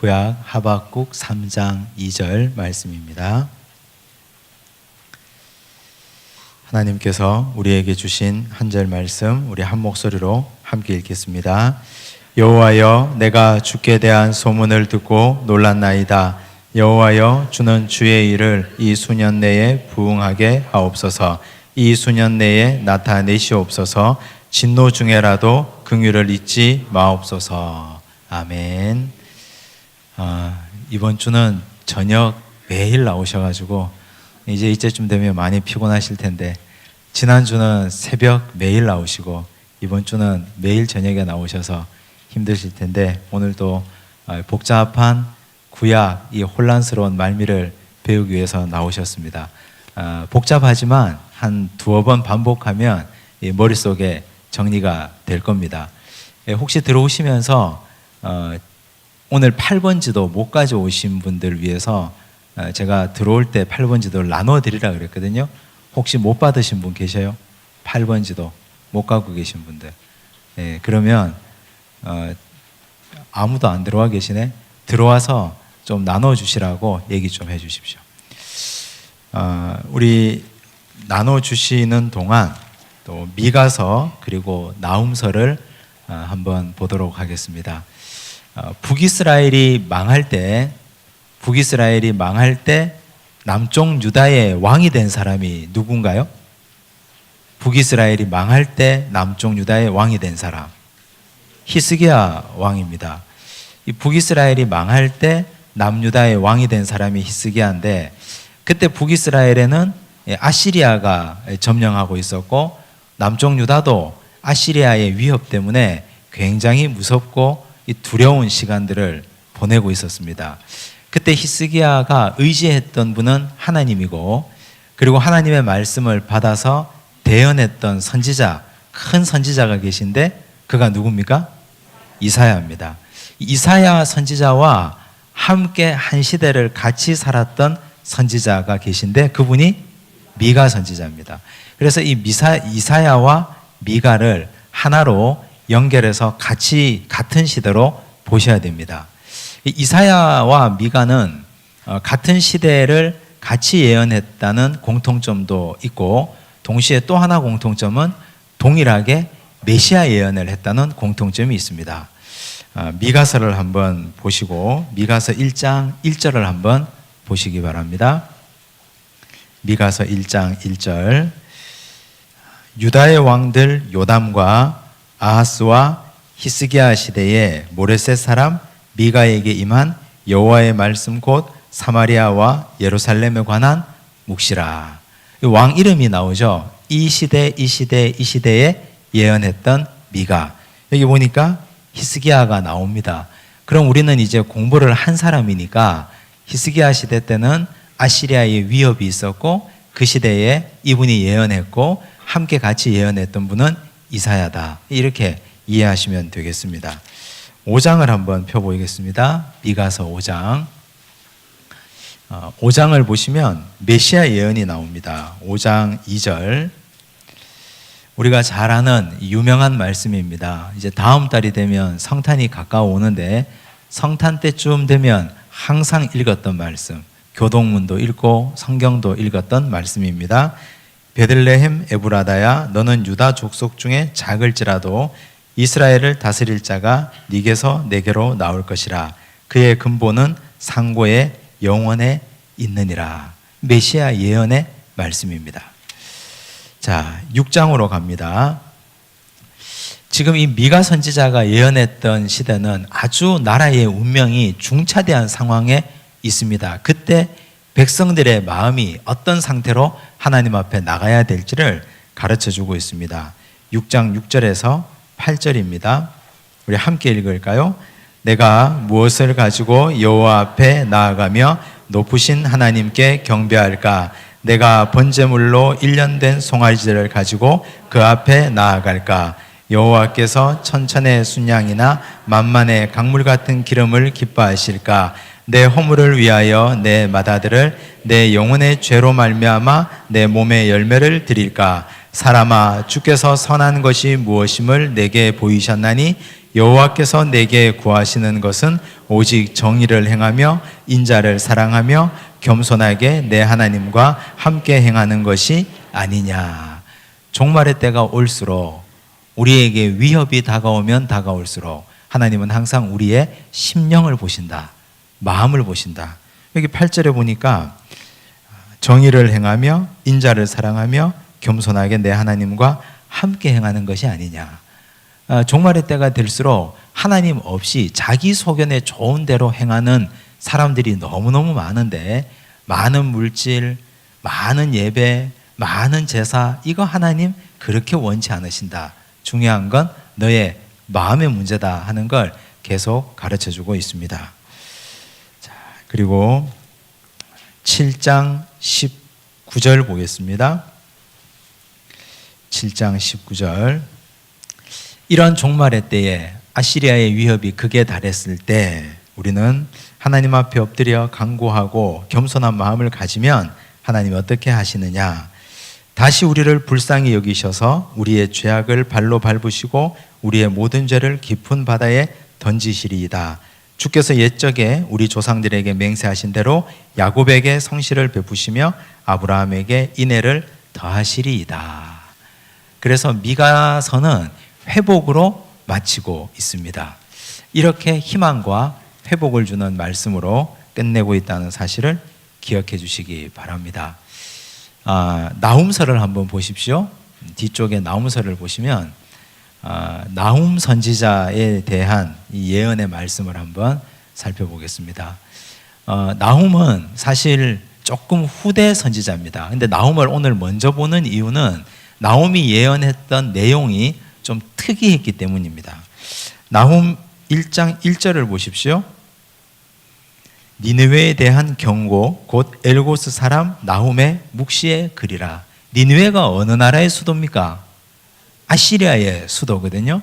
구약 하박국 3장 2절 말씀입니다. 하나님께서 우리에게 주신 한 절 말씀 우리 한 목소리로 함께 읽겠습니다. 여호와여, 내가 주께 대한 소문을 듣고 놀랐나이다. 여호와여, 주는 주의 일을 이 수년 내에 부응하게 하옵소서. 이 수년 내에 나타내시옵소서. 진노 중에라도 긍휼을 잊지 마옵소서. 아멘. 이번 주는 저녁 매일 나오셔가지고 이제 이때쯤 되면 많이 피곤하실 텐데, 지난주는 새벽 매일 나오시고 이번 주는 매일 저녁에 나오셔서 힘드실 텐데, 오늘도 복잡한 구약, 이 혼란스러운 말미를 배우기 위해서 나오셨습니다. 복잡하지만 한 두어 번 반복하면 머릿속에 정리가 될 겁니다. 혹시 들어오시면서 오늘 8번 지도 못 가져오신 분들 위해서 제가 들어올 때 8번 지도를 나눠 드리라 그랬거든요. 혹시 못 받으신 분 계셔요? 8번 지도 못 갖고 계신 분들. 그러면 아무도 안 들어와 계시네. 들어와서 좀 나눠 주시라고 얘기 좀 해 주십시오. 우리 나눠 주시는 동안 또 미가서 그리고 나훔서를 한번 보도록 하겠습니다. 북이스라엘이 망할 때 남쪽 유다의 왕이 된 사람이 누군가요? 북이스라엘이 망할 때 남쪽 유다의 왕이 된 사람, 히스기야 왕입니다. 이 북이스라엘이 망할 때 남유다의 왕이 된 사람이 히스기야인데, 그때 북이스라엘에는 아시리아가 점령하고 있었고 남쪽 유다도 아시리아의 위협 때문에 굉장히 무섭고 두려운 시간들을 보내고 있었습니다. 그때 히스기야가 의지했던 분은 하나님이고, 그리고 하나님의 말씀을 받아서 대언했던 선지자, 큰 선지자가 계신데 그가 누굽니까? 이사야입니다. 이사야 선지자와 함께 한 시대를 같이 살았던 선지자가 계신데 그분이 미가 선지자입니다. 그래서 이 이사야와 미가를 하나로 연결해서 같이 같은 시대로 보셔야 됩니다. 이사야와 미가는 같은 시대를 같이 예언했다는 공통점도 있고, 동시에 또 하나 공통점은 동일하게 메시아 예언을 했다는 공통점이 있습니다. 미가서를 한번 보시고 미가서 1장 1절을 한번 보시기 바랍니다. 미가서 1장 1절. 유다의 왕들 요담과 아하스와 히스기야 시대에 모레셋 사람 미가에게 임한 여호와의 말씀 곧 사마리아와 예루살렘에 관한 묵시라. 왕 이름이 나오죠. 이 시대에 예언했던 미가. 여기 보니까 히스기야가 나옵니다. 그럼 우리는 이제 공부를 한 사람이니까 히스기야 시대 때는 아시리아의 위협이 있었고 그 시대에 이분이 예언했고 함께 같이 예언했던 분은 이사야다. 이렇게 이해하시면 되겠습니다. 5장을 한번 펴보겠습니다. 미가서 5장. 5장을 보시면 메시아 예언이 나옵니다. 5장 2절. 우리가 잘 아는 유명한 말씀입니다. 이제 다음 달이 되면 성탄이 가까워오는데 성탄 때쯤 되면 항상 읽었던 말씀, 교동문도 읽고 성경도 읽었던 말씀입니다. 베들레헴 에브라다야, 너는 유다 족속 중에 작을지라도 이스라엘을 다스릴 자가 네게서 내게로 나올 것이라. 그의 근본은 상고의 영원에 있느니라. 메시아 예언의 말씀입니다. 자, 6장으로 갑니다. 지금 이 미가 선지자가 예언했던 시대는 아주 나라의 운명이 중차대한 상황에 있습니다. 그때 백성들의 마음이 어떤 상태로 하나님 앞에 나가야 될지를 가르쳐주고 있습니다. 6장 6절에서 8절입니다. 우리 함께 읽을까요? 내가 무엇을 가지고 여호와 앞에 나아가며 높으신 하나님께 경배할까? 내가 번제물로 1년 된 송아지를 가지고 그 앞에 나아갈까? 여호와께서 천천의 순양이나 만만의 강물 같은 기름을 기뻐하실까? 내 허물을 위하여 내 맏아들을 내 영혼의 죄로 말미암아 내 몸의 열매를 드릴까? 사람아, 주께서 선한 것이 무엇임을 내게 보이셨나니 여호와께서 내게 구하시는 것은 오직 정의를 행하며 인자를 사랑하며 겸손하게 내 하나님과 함께 행하는 것이 아니냐. 종말의 때가 올수록, 우리에게 위협이 다가오면 다가올수록 하나님은 항상 우리의 심령을 보신다, 마음을 보신다. 여기 8절에 보니까 정의를 행하며 인자를 사랑하며 겸손하게 내 하나님과 함께 행하는 것이 아니냐. 종말의 때가 될수록 하나님 없이 자기 소견에 좋은 대로 행하는 사람들이 너무너무 많은데, 많은 물질, 많은 예배, 많은 제사, 이거 하나님 그렇게 원치 않으신다. 중요한 건 너의 마음의 문제다 하는 걸 계속 가르쳐주고 있습니다. 자, 그리고 7장 19절 보겠습니다. 7장 19절. 이런 종말의 때에 아시리아의 위협이 극에 달했을 때 우리는 하나님 앞에 엎드려 간구하고 겸손한 마음을 가지면 하나님이 어떻게 하시느냐. 다시 우리를 불쌍히 여기셔서 우리의 죄악을 발로 밟으시고 우리의 모든 죄를 깊은 바다에 던지시리이다. 주께서 옛적에 우리 조상들에게 맹세하신 대로 야곱에게 성실을 베푸시며 아브라함에게 인애를 더하시리이다. 그래서 미가서는 회복으로 마치고 있습니다. 이렇게 희망과 회복을 주는 말씀으로 끝내고 있다는 사실을 기억해 주시기 바랍니다. 나훔서를 한번 보십시오. 뒤쪽에 나훔서를 보시면 나훔 선지자에 대한 이 예언의 말씀을 한번 살펴보겠습니다. 나훔은 사실 조금 후대 선지자입니다. 근데 나훔을 오늘 먼저 보는 이유는 나훔이 예언했던 내용이 좀 특이했기 때문입니다. 나훔 1장 1절을 보십시오. 니느웨에 대한 경고 곧 엘고스 사람 나훔의 묵시의 글이라. 니느웨가 어느 나라의 수도입니까? 아시리아의 수도거든요.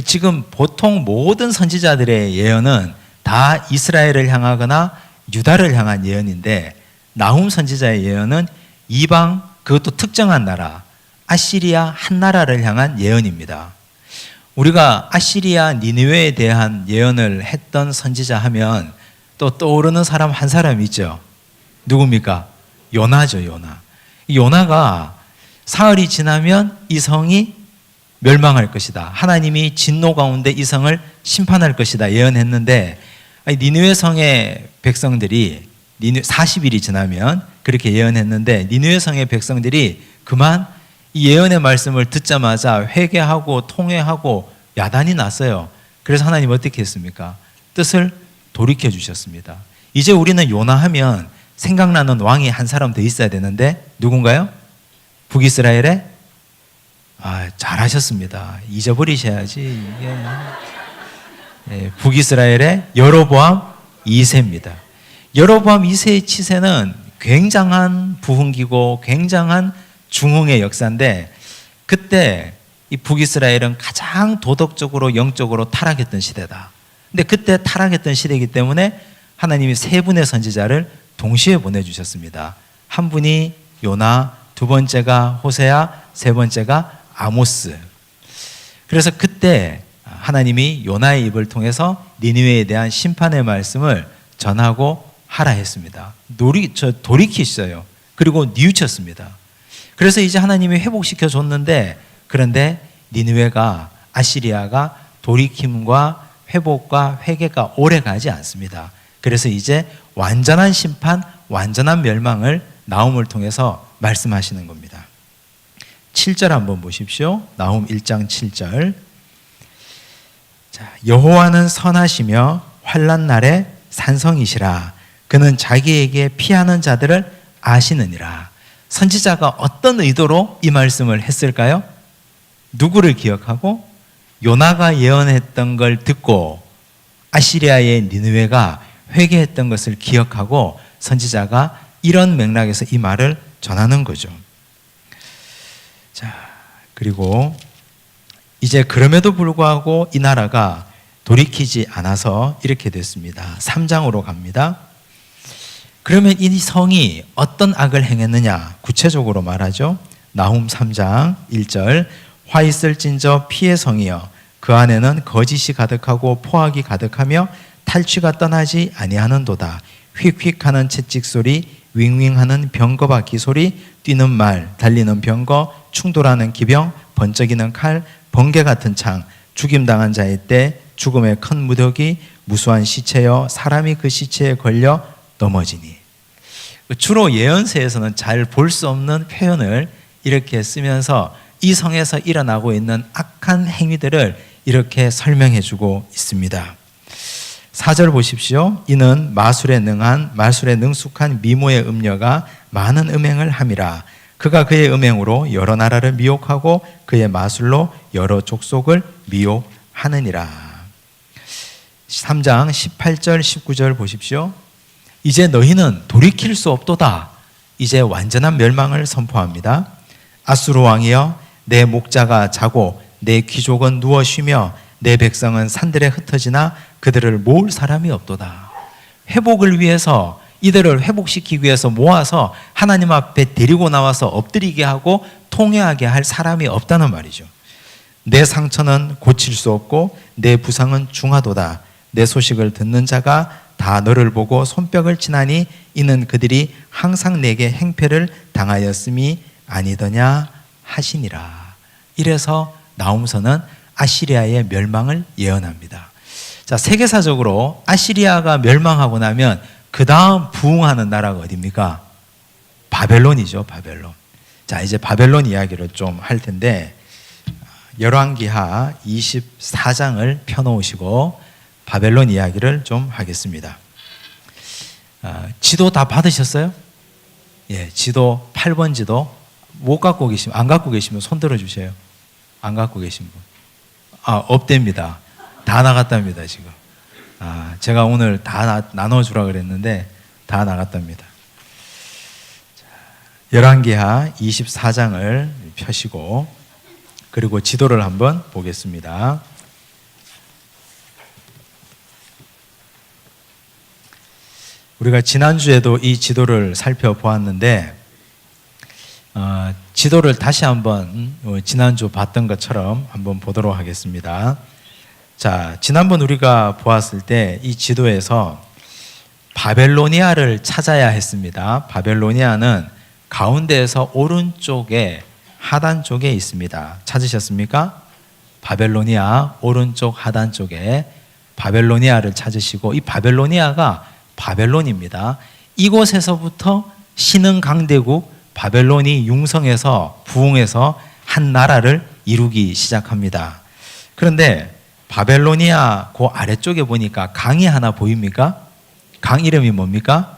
지금 보통 모든 선지자들의 예언은 다 이스라엘을 향하거나 유다를 향한 예언인데, 나훔 선지자의 예언은 이방, 그것도 특정한 나라, 아시리아 한 나라를 향한 예언입니다. 우리가 아시리아 니느웨에 대한 예언을 했던 선지자 하면 또 떠오르는 사람 한 사람 있죠. 누굽니까? 요나죠. 요나가 사흘이 지나면 이 성이 멸망할 것이다. 하나님이 진노 가운데 이 성을 심판할 것이다 예언했는데, 니느웨 성의 백성들이 40일이 지나면 그렇게 예언했는데, 니느웨 성의 백성들이 그만 이 예언의 말씀을 듣자마자 회개하고 통회하고 야단이 났어요. 그래서 하나님 어떻게 했습니까? 뜻을 돌이켜 주셨습니다. 이제 우리는 요나 하면 생각나는 왕이 한 사람 더 있어야 되는데 누군가요? 북이스라엘의 잘하셨습니다. 잊어버리셔야지. 북이스라엘의 여로보암 2세입니다. 여로보암 2세의 치세는 굉장한 부흥기고 굉장한 중흥의 역사인데, 그때 이 북이스라엘은 가장 도덕적으로 영적으로 타락했던 시대다. 근데 그때 타락했던 시대이기 때문에 하나님이 세 분의 선지자를 동시에 보내주셨습니다. 한 분이 요나, 두 번째가 호세아, 세 번째가 아모스. 그래서 그때 하나님이 요나의 입을 통해서 니느웨에 대한 심판의 말씀을 전하고 하라 했습니다. 돌이키셨어요. 그리고 뉘우쳤습니다. 그래서 이제 하나님이 회복시켜 줬는데, 그런데 니느웨가, 아시리아가 돌이킴과 회복과 회개가 오래 가지 않습니다. 그래서 이제 완전한 심판, 완전한 멸망을 나훔을 통해서 말씀하시는 겁니다. 7절 한번 보십시오. 나훔 1장 7절. 자, 여호와는 선하시며 환난 날에 산성이시라. 그는 자기에게 피하는 자들을 아시느니라. 선지자가 어떤 의도로 이 말씀을 했을까요? 누구를 기억하고? 요나가 예언했던 걸 듣고 아시리아의 니느웨가 회개했던 것을 기억하고 선지자가 이런 맥락에서 이 말을 전하는 거죠. 자, 그리고 이제 그럼에도 불구하고 이 나라가 돌이키지 않아서 이렇게 됐습니다. 3장으로 갑니다. 그러면 이 성이 어떤 악을 행했느냐 구체적으로 말하죠. 나훔 3장 1절. 화 있을진저 피의 성이여 그 안에는 거짓이 가득하고 포악이 가득하며 탈취가 떠나지 아니하는도다. 휙휙하는 채찍소리, 윙윙하는 병거바퀴 소리, 뛰는 말, 달리는 병거, 충돌하는 기병, 번쩍이는 칼, 번개 같은 창, 죽임당한 자의 때, 죽음의 큰 무더기, 무수한 시체여 사람이 그 시체에 걸려 넘어지니. 주로 예언서에서는 잘 볼 수 없는 표현을 이렇게 쓰면서 이 성에서 일어나고 있는 악한 행위들을 이렇게 설명해 주고 있습니다. 4절 보십시오. 이는 마술에 능한, 마술에 능숙한 미모의 음녀가 많은 음행을 함이라. 그가 그의 음행으로 여러 나라를 미혹하고 그의 마술로 여러 족속을 미혹하느니라. 3장 18절 19절 보십시오. 이제 너희는 돌이킬 수 없도다. 이제 완전한 멸망을 선포합니다. 아수르 왕이여, 내 목자가 자고 내 귀족은 누워 쉬며 내 백성은 산들에 흩어지나 그들을 모을 사람이 없도다. 회복을 위해서, 이들을 회복시키기 위해서 모아서 하나님 앞에 데리고 나와서 엎드리게 하고 통회하게 할 사람이 없다는 말이죠. 내 상처는 고칠 수 없고 내 부상은 중하도다. 내 소식을 듣는 자가 다 너를 보고 손뼉을 치나니 이는 그들이 항상 내게 행패를 당하였음이 아니더냐 하시니라. 이래서 나훔서는 아시리아의 멸망을 예언합니다. 자, 세계사적으로 아시리아가 멸망하고 나면 그 다음 부흥하는 나라가 어디입니까? 바벨론이죠, 바벨론. 자, 이제 바벨론 이야기를 좀 할 텐데, 열왕기하 24장을 펴놓으시고 바벨론 이야기를 좀 하겠습니다. 지도 다 받으셨어요? 예, 지도 8번 지도 못 갖고 계시면, 안 갖고 계시면 손 들어 주세요. 안 갖고 계신 분. 없답니다. 다 나갔답니다, 지금. 제가 오늘 다 나눠주라 그랬는데 다 나갔답니다. 열왕기하 24장을 펴시고, 그리고 지도를 한번 보겠습니다. 우리가 지난주에도 이 지도를 살펴보았는데, 지도를 다시 한번 지난주 봤던 것처럼 한번 보도록 하겠습니다. 자, 지난번 우리가 보았을 때 이 지도에서 바벨로니아를 찾아야 했습니다. 바벨로니아는 가운데에서 오른쪽에 하단 쪽에 있습니다. 찾으셨습니까? 바벨로니아 오른쪽 하단 쪽에 바벨로니아를 찾으시고, 이 바벨로니아가 바벨론입니다. 이곳에서부터 신흥 강대국 바벨론이 융성해서 부흥해서 한 나라를 이루기 시작합니다. 그런데 바벨로니아 그 아래쪽에 보니까 강이 하나 보입니까? 강 이름이 뭡니까?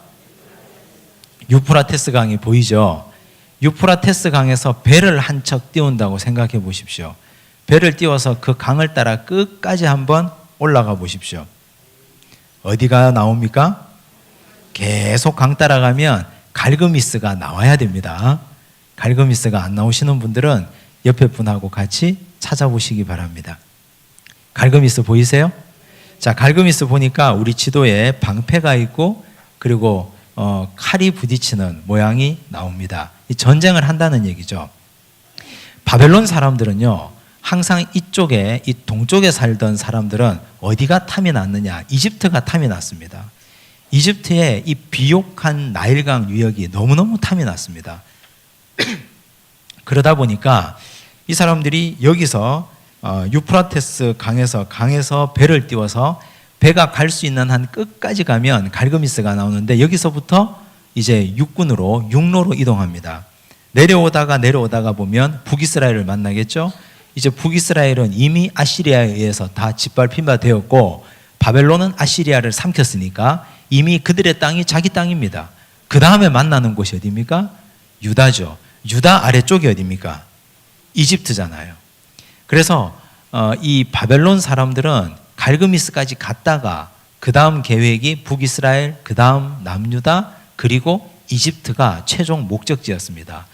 유프라테스 강이 보이죠? 유프라테스 강에서 배를 한 척 띄운다고 생각해 보십시오. 배를 띄워서 그 강을 따라 끝까지 한번 올라가 보십시오. 어디가 나옵니까? 계속 강 따라가면 갈그미스가 나와야 됩니다. 갈그미스가 안 나오시는 분들은 옆에 분하고 같이 찾아보시기 바랍니다. 갈그미스 보이세요? 자, 갈그미스 보니까 우리 지도에 방패가 있고, 그리고 칼이 부딪히는 모양이 나옵니다. 이 전쟁을 한다는 얘기죠. 바벨론 사람들은요, 항상 이쪽에, 이 동쪽에 살던 사람들은 어디가 탐이 났느냐? 이집트가 탐이 났습니다. 이집트의 이 비옥한 나일강 유역이 너무너무 탐이 났습니다. 그러다 보니까 이 사람들이 여기서 유프라테스 강에서 배를 띄워서 배가 갈 수 있는 한 끝까지 가면 갈그미스가 나오는데, 여기서부터 이제 육로로 이동합니다. 내려오다가 보면 북이스라엘을 만나겠죠. 이제 북이스라엘은 이미 아시리아에 의해서 다 짓밟힌 바 되었고, 바벨론은 아시리아를 삼켰으니까 이미 그들의 땅이 자기 땅입니다. 그 다음에 만나는 곳이 어디입니까? 유다죠. 유다 아래쪽이 어디입니까? 이집트잖아요. 그래서 이 바벨론 사람들은 갈그미스까지 갔다가 그 다음 계획이 북이스라엘, 그 다음 남유다, 그리고 이집트가 최종 목적지였습니다.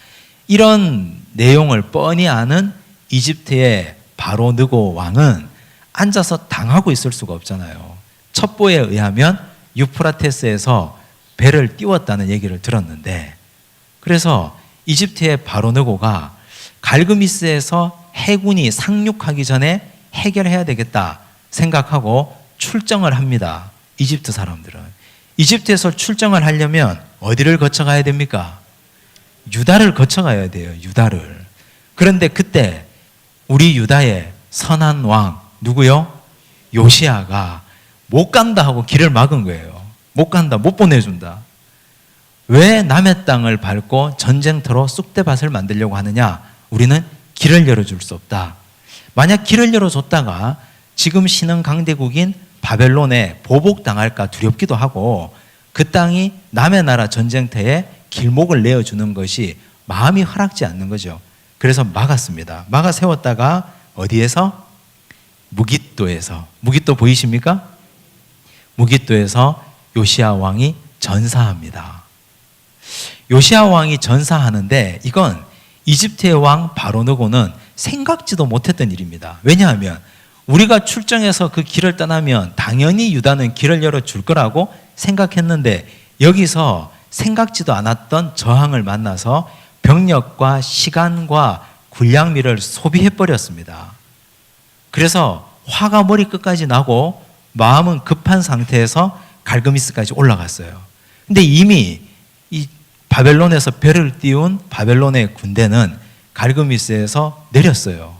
이런 내용을 뻔히 아는 이집트의 바로 느고 왕은 앉아서 당하고 있을 수가 없잖아요. 첩보에 의하면 유프라테스에서 배를 띄웠다는 얘기를 들었는데, 그래서 이집트의 바로 느고가 갈그미스에서 해군이 상륙하기 전에 해결해야 되겠다 생각하고 출정을 합니다. 이집트 사람들은. 이집트에서 출정을 하려면 어디를 거쳐가야 됩니까? 유다를 거쳐가야 돼요. 유다를. 그런데 그때 우리 유다의 선한 왕 누구요? 요시야가 못 간다 하고 길을 막은 거예요. 못 간다, 못 보내준다. 왜 남의 땅을 밟고 전쟁터로 쑥대밭을 만들려고 하느냐? 우리는 길을 열어줄 수 없다. 만약 길을 열어줬다가 지금 신흥 강대국인 바벨론에 보복당할까 두렵기도 하고 그 땅이 남의 나라 전쟁터에 길목을 내어주는 것이 마음이 허락지 않는 거죠. 그래서 막았습니다. 막아 세웠다가 어디에서? 무깃도에서. 무깃도 보이십니까? 무깃도에서 요시야 왕이 전사합니다. 요시야 왕이 전사하는데 이건 이집트의 왕 바로느고는 생각지도 못했던 일입니다. 왜냐하면 우리가 출정해서 그 길을 떠나면 당연히 유다는 길을 열어줄 거라고 생각했는데 여기서 생각지도 않았던 저항을 만나서 병력과 시간과 군량미를 소비해버렸습니다. 그래서 화가 머리끝까지 나고 마음은 급한 상태에서 갈그미스까지 올라갔어요. 근데 이미 이 바벨론에서 배를 띄운 바벨론의 군대는 갈그미스에서 내렸어요.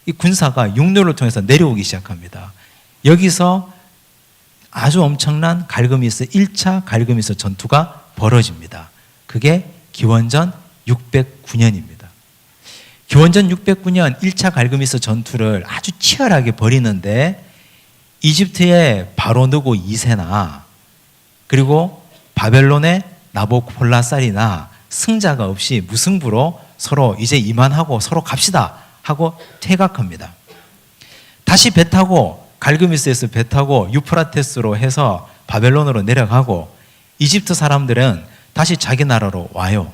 이 군사가 육로를 통해서 내려오기 시작합니다. 여기서 아주 엄청난 갈그미스 1차 갈그미스 전투가 벌어집니다. 그게 기원전 609년입니다. 기원전 609년 1차 갈그미스 전투를 아주 치열하게 벌이는데 이집트의 바로느고 2세나 그리고 바벨론의 나보콜라살이나 승자가 없이 무승부로 서로 이제 이만하고 서로 갑시다 하고 퇴각합니다. 다시 배 타고 갈그미스에서 배 타고 유프라테스로 해서 바벨론으로 내려가고 이집트 사람들은 다시 자기 나라로 와요.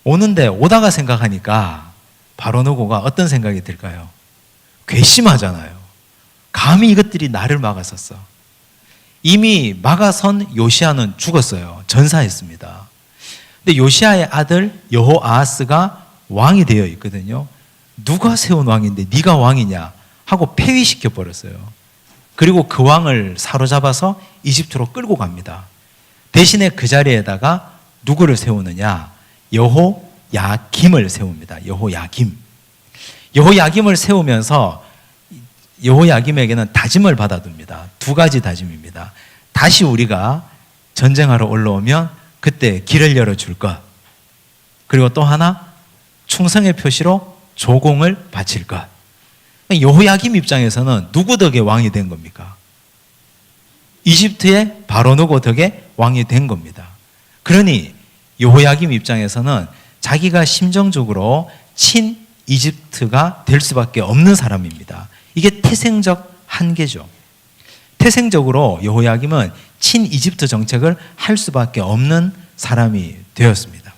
오는데 오다가 생각하니까 바로느고가 어떤 생각이 들까요? 괘씸하잖아요. 감히 이것들이 나를 막았었어. 이미 막아선 요시야는 죽었어요. 전사했습니다. 근데 요시야의 아들 여호아하스가 왕이 되어 있거든요. 누가 세운 왕인데 네가 왕이냐 하고 폐위시켜 버렸어요. 그리고 그 왕을 사로잡아서 이집트로 끌고 갑니다. 대신에 그 자리에다가 누구를 세우느냐? 여호야김을 세웁니다. 여호야김. 여호야김을 세우면서 여호야김에게는 다짐을 받아둡니다. 두 가지 다짐입니다. 다시 우리가 전쟁하러 올라오면 그때 길을 열어줄 것. 그리고 또 하나 충성의 표시로 조공을 바칠 것. 여호야김 입장에서는 누구 덕에 왕이 된 겁니까? 이집트의 바로느고 덕에 왕이 된 겁니다. 그러니 여호야김 입장에서는 자기가 심정적으로 친 이집트가 될 수밖에 없는 사람입니다. 이게 태생적 한계죠. 태생적으로 여호야김은 친 이집트 정책을 할 수밖에 없는 사람이 되었습니다.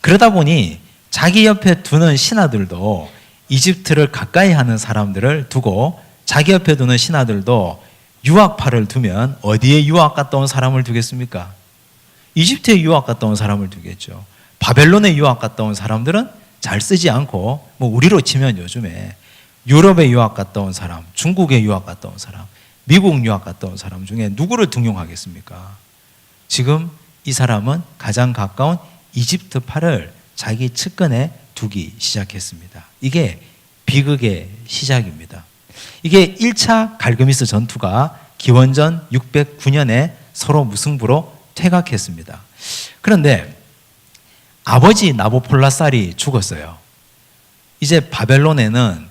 그러다 보니 자기 옆에 두는 신하들도 이집트를 가까이 하는 사람들을 두고 자기 옆에 두는 신하들도 유학파를 두면 어디에 유학 갔다 온 사람을 두겠습니까? 이집트에 유학 갔다 온 사람을 두겠죠. 바벨론에 유학 갔다 온 사람들은 잘 쓰지 않고 뭐 우리로 치면 요즘에 유럽에 유학 갔다 온 사람, 중국에 유학 갔다 온 사람, 미국 유학 갔다 온 사람 중에 누구를 등용하겠습니까? 지금 이 사람은 가장 가까운 이집트파를 자기 측근에 두기 시작했습니다. 이게 비극의 시작입니다. 이게 1차 갈그미스 전투가 기원전 609년에 서로 무승부로 퇴각했습니다. 그런데 아버지 나보폴라살이 죽었어요. 이제 바벨론에는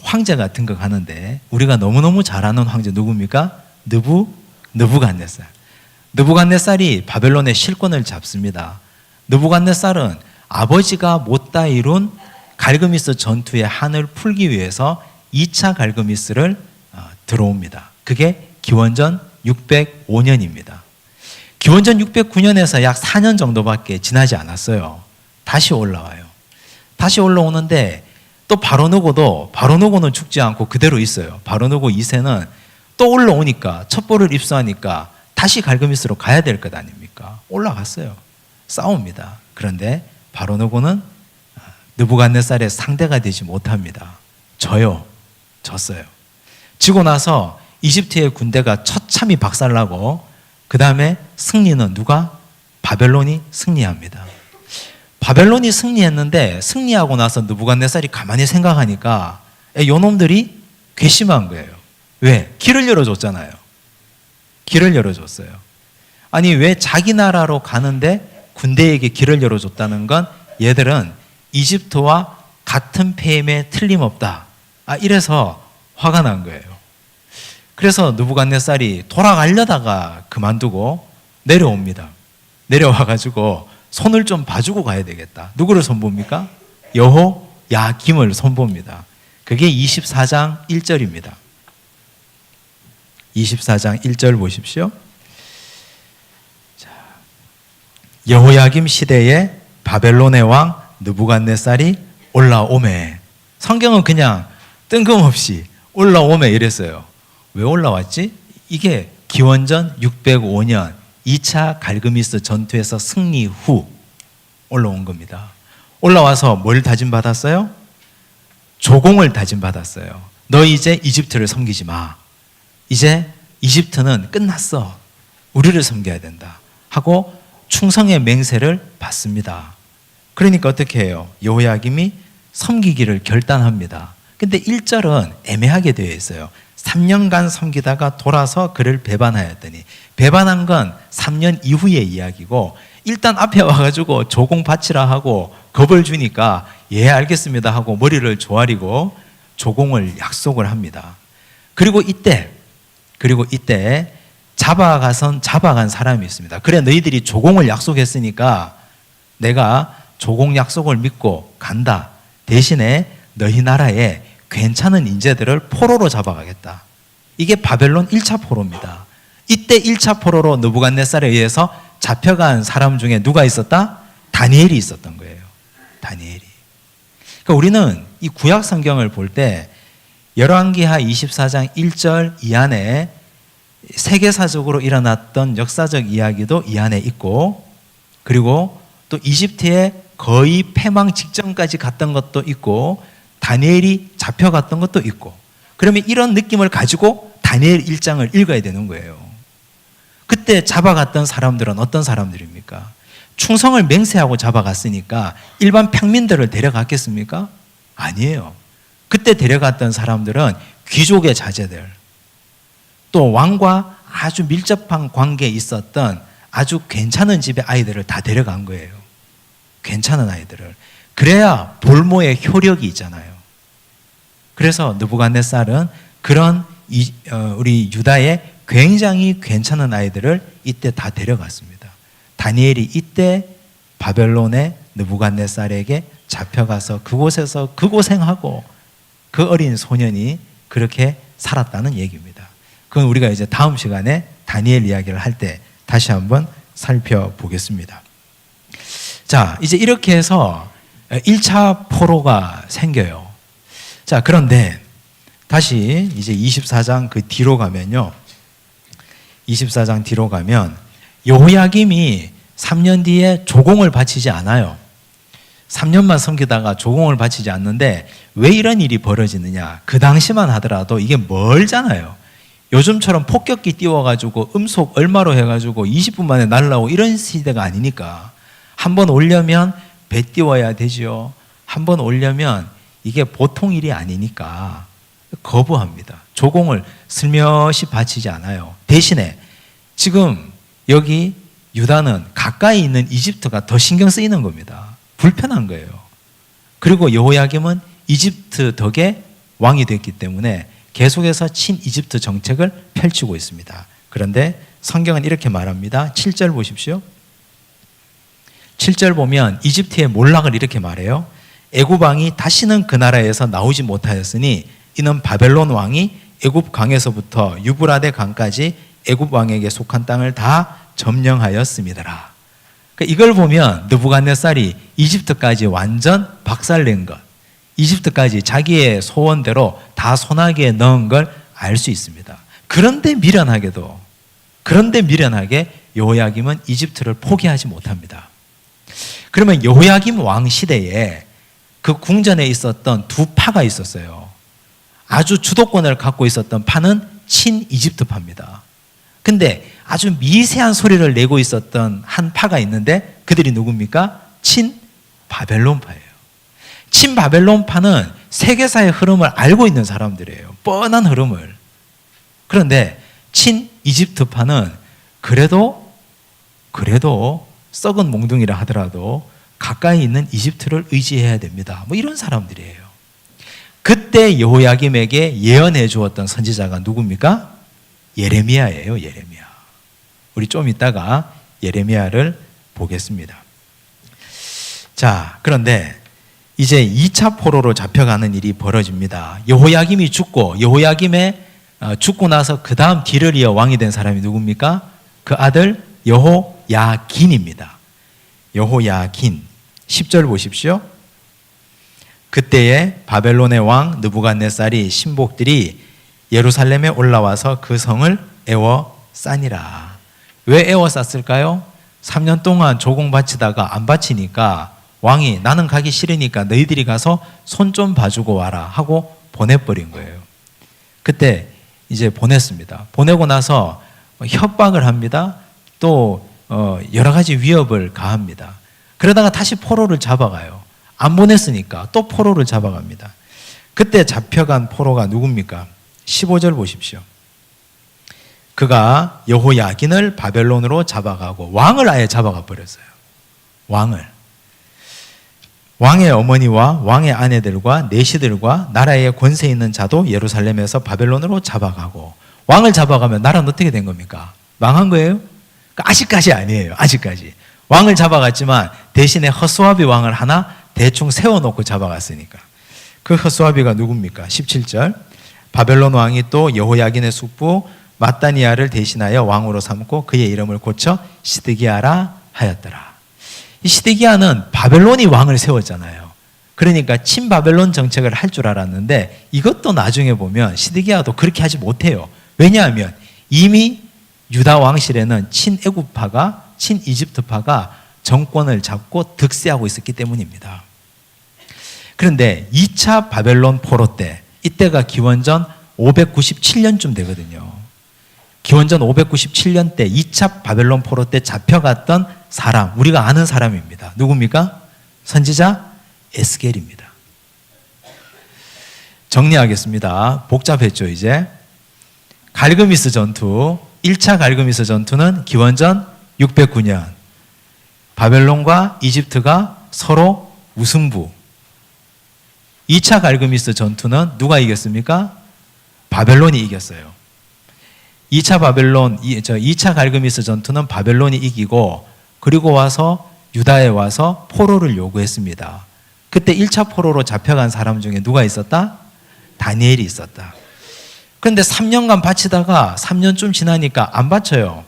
황제가 등극하는데 우리가 너무너무 잘 아는 황제 누굽니까? 느부갓네살. 느부갓네살이 바벨론의 실권을 잡습니다. 느부갓네살은 아버지가 못다 이룬 갈그미스 전투의 한을 풀기 위해서 2차 갈그미스를 들어옵니다. 그게 기원전 605년입니다. 기원전 609년에서 약 4년 정도밖에 지나지 않았어요. 다시 올라와요. 다시 올라오는데 또 바로느고는 죽지 않고 그대로 있어요. 바로느고 2세는 또 올라오니까 첩보를 입수하니까 다시 갈그미스로 가야 될 것 아닙니까? 올라갔어요. 싸웁니다. 그런데 바로느고는 느부갓네살의 상대가 되지 못합니다. 져요. 졌어요. 지고 나서 이집트의 군대가 처참히 박살나고 그 다음에 승리는 누가? 바벨론이 승리합니다. 바벨론이 승리했는데 승리하고 나서 느부갓네살이 가만히 생각하니까 요놈들이 괘씸한 거예요. 왜? 길을 열어줬잖아요. 길을 열어줬어요. 아니 왜 자기 나라로 가는데 군대에게 길을 열어줬다는 건 얘들은 이집트와 같은 패임에 틀림없다. 이래서 화가 난 거예요. 그래서 느부갓네살이 돌아가려다가 그만두고 내려옵니다. 내려와가지고 손을 좀 봐주고 가야 되겠다. 누구를 손봅니까? 여호야김을 손봅니다. 그게 24장 1절입니다. 24장 1절 보십시오. 자, 여호야김 시대에 바벨론의 왕 느부갓네살이 올라오매. 성경은 그냥 뜬금없이 올라오매 이랬어요. 왜 올라왔지? 이게 기원전 605년 2차 갈그미스 전투에서 승리 후 올라온 겁니다. 올라와서 뭘 다짐받았어요? 조공을 다짐받았어요. 너 이제 이집트를 섬기지 마. 이제 이집트는 끝났어. 우리를 섬겨야 된다. 하고 충성의 맹세를 받습니다. 그러니까 어떻게 해요? 여호야김이 섬기기를 결단합니다. 근데 1절은 애매하게 되어 있어요. 3년간 섬기다가 돌아서 그를 배반하였더니, 배반한 건 3년 이후의 이야기고 일단 앞에 와가지고 조공 바치라 하고 겁을 주니까 예 알겠습니다 하고 머리를 조아리고 조공을 약속을 합니다. 그리고 이때 잡아간 사람이 있습니다. 그래 너희들이 조공을 약속했으니까 내가 조공 약속을 믿고 간다. 대신에 너희 나라에 괜찮은 인재들을 포로로 잡아가겠다. 이게 바벨론 1차 포로입니다. 이때 1차 포로로 느부갓네살에 의해서 잡혀간 사람 중에 누가 있었다? 다니엘이 있었던 거예요. 다니엘이. 그러니까 우리는 이 구약 성경을 볼 때 열왕기하 24장 1절 이 안에 세계사적으로 일어났던 역사적 이야기도 이 안에 있고, 그리고 또 이집트에 거의 패망 직전까지 갔던 것도 있고, 다니엘이 잡혀갔던 것도 있고, 그러면 이런 느낌을 가지고 다니엘 1장을 읽어야 되는 거예요. 그때 잡아갔던 사람들은 어떤 사람들입니까? 충성을 맹세하고 잡아갔으니까 일반 평민들을 데려갔겠습니까? 아니에요. 그때 데려갔던 사람들은 귀족의 자제들, 또 왕과 아주 밀접한 관계에 있었던 아주 괜찮은 집의 아이들을 다 데려간 거예요. 괜찮은 아이들을. 그래야 볼모의 효력이 있잖아요. 그래서 느부갓네살은 그런 우리 유다의 굉장히 괜찮은 아이들을 이때 다 데려갔습니다. 다니엘이 이때 바벨론의 느부갓네살에게 잡혀가서 그곳에서 그 고생하고 그 어린 소년이 그렇게 살았다는 얘기입니다. 그건 우리가 이제 다음 시간에 다니엘 이야기를 할 때 다시 한번 살펴보겠습니다. 자, 이제 이렇게 해서 1차 포로가 생겨요. 자, 그런데 다시 이제 24장 그 뒤로 가면요. 24장 뒤로 가면 여호야김이 3년 뒤에 조공을 바치지 않아요. 3년만 섬기다가 조공을 바치지 않는데 왜 이런 일이 벌어지느냐? 그 당시만 하더라도 이게 멀잖아요. 요즘처럼 폭격기 띄워가지고 음속 얼마로 해가지고 20분 만에 날라오고 이런 시대가 아니니까 한 번 오려면 배 띄워야 되지요. 한 번 오려면 이게 보통 일이 아니니까 거부합니다. 조공을 슬며시 바치지 않아요. 대신에 지금 여기 유다는 가까이 있는 이집트가 더 신경 쓰이는 겁니다. 불편한 거예요. 그리고 여호야김은 이집트 덕에 왕이 됐기 때문에 계속해서 친이집트 정책을 펼치고 있습니다. 그런데 성경은 이렇게 말합니다. 7절 보십시오. 7절 보면 이집트의 몰락을 이렇게 말해요. 애굽 왕이 다시는 그 나라에서 나오지 못하였으니 이는 바벨론 왕이 애굽 강에서부터 유브라데 강까지 애굽 왕에게 속한 땅을 다 점령하였음이더라. 그러니까 이걸 보면 느부갓네살이 이집트까지 완전 박살낸 것, 이집트까지 자기의 소원대로 다 손아귀에 넣은 걸 알 수 있습니다. 그런데 미련하게 여호야김은 이집트를 포기하지 못합니다. 그러면 여호야김 왕 시대에 그 궁전에 있었던 두 파가 있었어요. 아주 주도권을 갖고 있었던 파는 친이집트파입니다. 근데 아주 미세한 소리를 내고 있었던 한 파가 있는데 그들이 누굽니까? 친바벨론파예요. 친바벨론파는 세계사의 흐름을 알고 있는 사람들이에요. 뻔한 흐름을. 그런데 친이집트파는 그래도 썩은 몽둥이라 하더라도 가까이 있는 이집트를 의지해야 됩니다. 뭐 이런 사람들이에요. 그때 여호야김에게 예언해 주었던 선지자가 누굽니까? 예레미야예요. 예레미야. 우리 좀 이따가 예레미야를 보겠습니다. 자, 그런데 이제 2차 포로로 잡혀가는 일이 벌어집니다. 여호야김이 죽고 여호야김의 죽고 나서 그 다음 뒤를 이어 왕이 된 사람이 누굽니까? 그 아들 여호야긴입니다. 여호야긴 10절 보십시오. 그때에 바벨론의 왕 느부갓네살이 신복들이 예루살렘에 올라와서 그 성을 에워싸니라. 왜 에워쌌을까요? 3년 동안 조공 바치다가 안 바치니까 왕이 나는 가기 싫으니까 너희들이 가서 손 좀 봐주고 와라 하고 보내버린 거예요. 그때 이제 보냈습니다. 보내고 나서 협박을 합니다. 또 여러 가지 위협을 가합니다. 그러다가 다시 포로를 잡아가요. 안 보냈으니까 또 포로를 잡아갑니다. 그때 잡혀간 포로가 누굽니까? 15절 보십시오. 그가 여호야긴을 바벨론으로 잡아가고 왕을 아예 잡아가 버렸어요. 왕의 어머니와 왕의 아내들과 내시들과 나라의 권세 있는 자도 예루살렘에서 바벨론으로 잡아가고, 왕을 잡아가면 나라는 어떻게 된 겁니까? 망한 거예요? 아직까지 아니에요. 아직까지. 왕을 잡아갔지만 대신에 허스와비 왕을 하나 대충 세워놓고 잡아갔으니까. 그 허스와비가 누굽니까? 17절. 바벨론 왕이 또 여호야긴의 숙부 마따니아를 대신하여 왕으로 삼고 그의 이름을 고쳐 시드기야라 하였더라. 이 시드기야는 바벨론이 왕을 세웠잖아요. 그러니까 친바벨론 정책을 할 줄 알았는데 이것도 나중에 보면 시드기야도 그렇게 하지 못해요. 왜냐하면 이미 유다 왕실에는 친애굽파가 친이집트파가 정권을 잡고 득세하고 있었기 때문입니다. 그런데 2차 바벨론 포로 때, 이때가 기원전 597년쯤 되거든요. 기원전 597년 때 2차 바벨론 포로 때 잡혀갔던 사람, 우리가 아는 사람입니다. 누굽니까? 선지자 에스겔입니다. 정리하겠습니다. 복잡했죠, 이제. 갈그미스 전투, 1차 갈그미스 전투는 기원전 609년. 바벨론과 이집트가 서로 무승부. 2차 갈그미스 전투는 누가 이겼습니까? 바벨론이 이겼어요. 2차 갈그미스 전투는 바벨론이 이기고, 그리고 와서 유다에 와서 포로를 요구했습니다. 그때 1차 포로로 잡혀간 사람 중에 누가 있었다? 다니엘이 있었다. 그런데 3년간 바치다가 3년쯤 지나니까 안 바쳐요.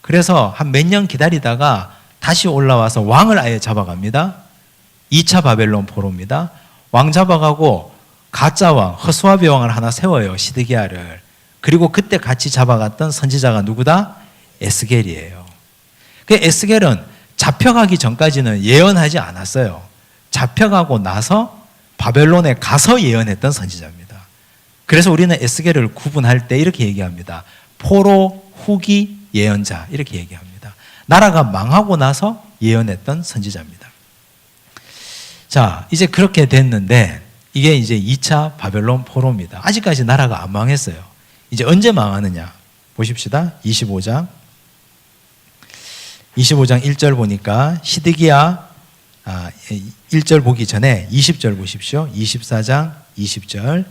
그래서 한 몇 년 기다리다가 다시 올라와서 왕을 아예 잡아갑니다. 2차 바벨론 포로입니다. 왕 잡아가고 가짜 왕, 허스와비 왕을 하나 세워요. 시드기야를. 그리고 그때 같이 잡아갔던 선지자가 누구다? 에스겔이에요. 그 에스겔은 잡혀가기 전까지는 예언하지 않았어요. 잡혀가고 나서 바벨론에 가서 예언했던 선지자입니다. 그래서 우리는 에스겔을 구분할 때 이렇게 얘기합니다. 포로 후기 예언자, 이렇게 얘기합니다. 나라가 망하고 나서 예언했던 선지자입니다. 자, 이제 그렇게 됐는데 이게 이제 2차 바벨론 포로입니다. 아직까지 나라가 안 망했어요. 이제 언제 망하느냐 보십시다. 25장 1절 보니까 시드기야 1절 보기 전에 20절 보십시오. 24장 20절.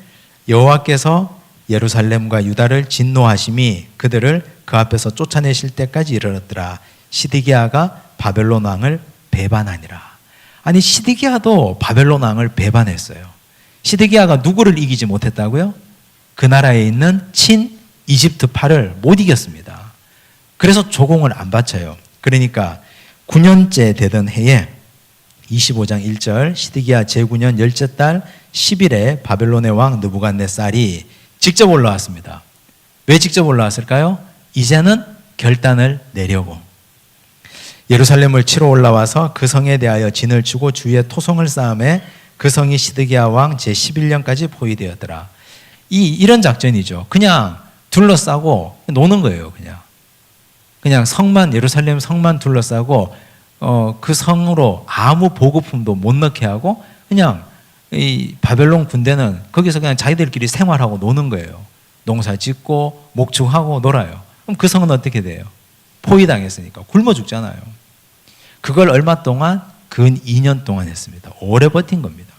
여호와께서 예루살렘과 유다를 진노하심이 그들을 그 앞에서 쫓아내실 때까지 이르렀더라. 시드기야가 바벨론 왕을 배반하니라. 아니, 시드기야도 바벨론 왕을 배반했어요. 시드기야가 누구를 이기지 못했다고요? 그 나라에 있는 친 이집트파를 못 이겼습니다. 그래서 조공을 안 바쳐요. 그러니까 9년째 되던 해에 25장 1절 시드기야 제9년 열째 달 10일에 바벨론의 왕 느부갓네살이 직접 올라왔습니다. 왜 직접 올라왔을까요? 이제는 결단을 내려고. 예루살렘을 치러 올라와서 그 성에 대하여 진을 치고 주위에 토성을 쌓음에 그 성이 시드기야 왕 제11년까지 포위되었더라. 이런 작전이죠. 그냥 둘러싸고 노는 거예요. 그냥 성만, 예루살렘 성만 둘러싸고 그 성으로 아무 보급품도 못 넣게 하고 그냥 이 바벨론 군대는 거기서 그냥 자기들끼리 생활하고 노는 거예요. 농사 짓고 목축하고 놀아요. 그럼 그 성은 어떻게 돼요? 포위당했으니까 굶어 죽잖아요. 그걸 얼마 동안? 근 2년 동안 했습니다. 오래 버틴 겁니다.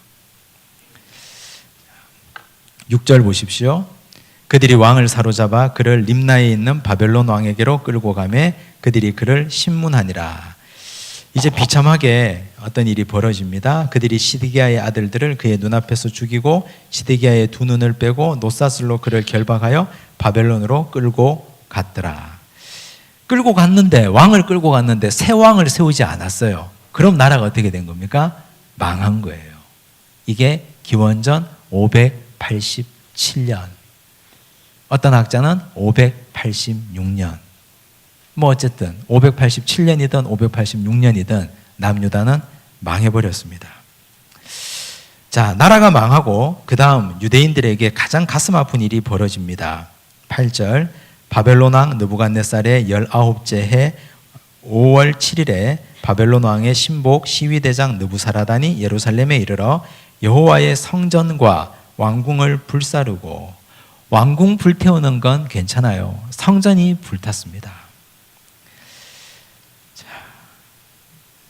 6절 보십시오. 그들이 왕을 사로잡아 그를 림나에 있는 바벨론 왕에게로 끌고 가매 그들이 그를 신문하니라. 이제 비참하게 어떤 일이 벌어집니다. 그들이 시드기야의 아들들을 그의 눈앞에서 죽이고 시드기야의 두 눈을 빼고 노사슬로 그를 결박하여 바벨론으로 끌고 갔더라. 끌고 갔는데, 왕을 끌고 갔는데 새 왕을 세우지 않았어요. 그럼 나라가 어떻게 된 겁니까? 망한 거예요. 이게 기원전 587년. 어떤 학자는 586년. 뭐 어쨌든 587년이든 586년이든 남유다는 망해버렸습니다. 자, 나라가 망하고 그 다음 유대인들에게 가장 가슴 아픈 일이 벌어집니다. 8절 바벨론 왕 느부갓네살의 19째 해 5월 7일에 바벨론 왕의 신복 시위대장 느부사라단이 예루살렘에 이르러 여호와의 성전과 왕궁을 불사르고, 왕궁 불태우는 건 괜찮아요. 성전이 불탔습니다.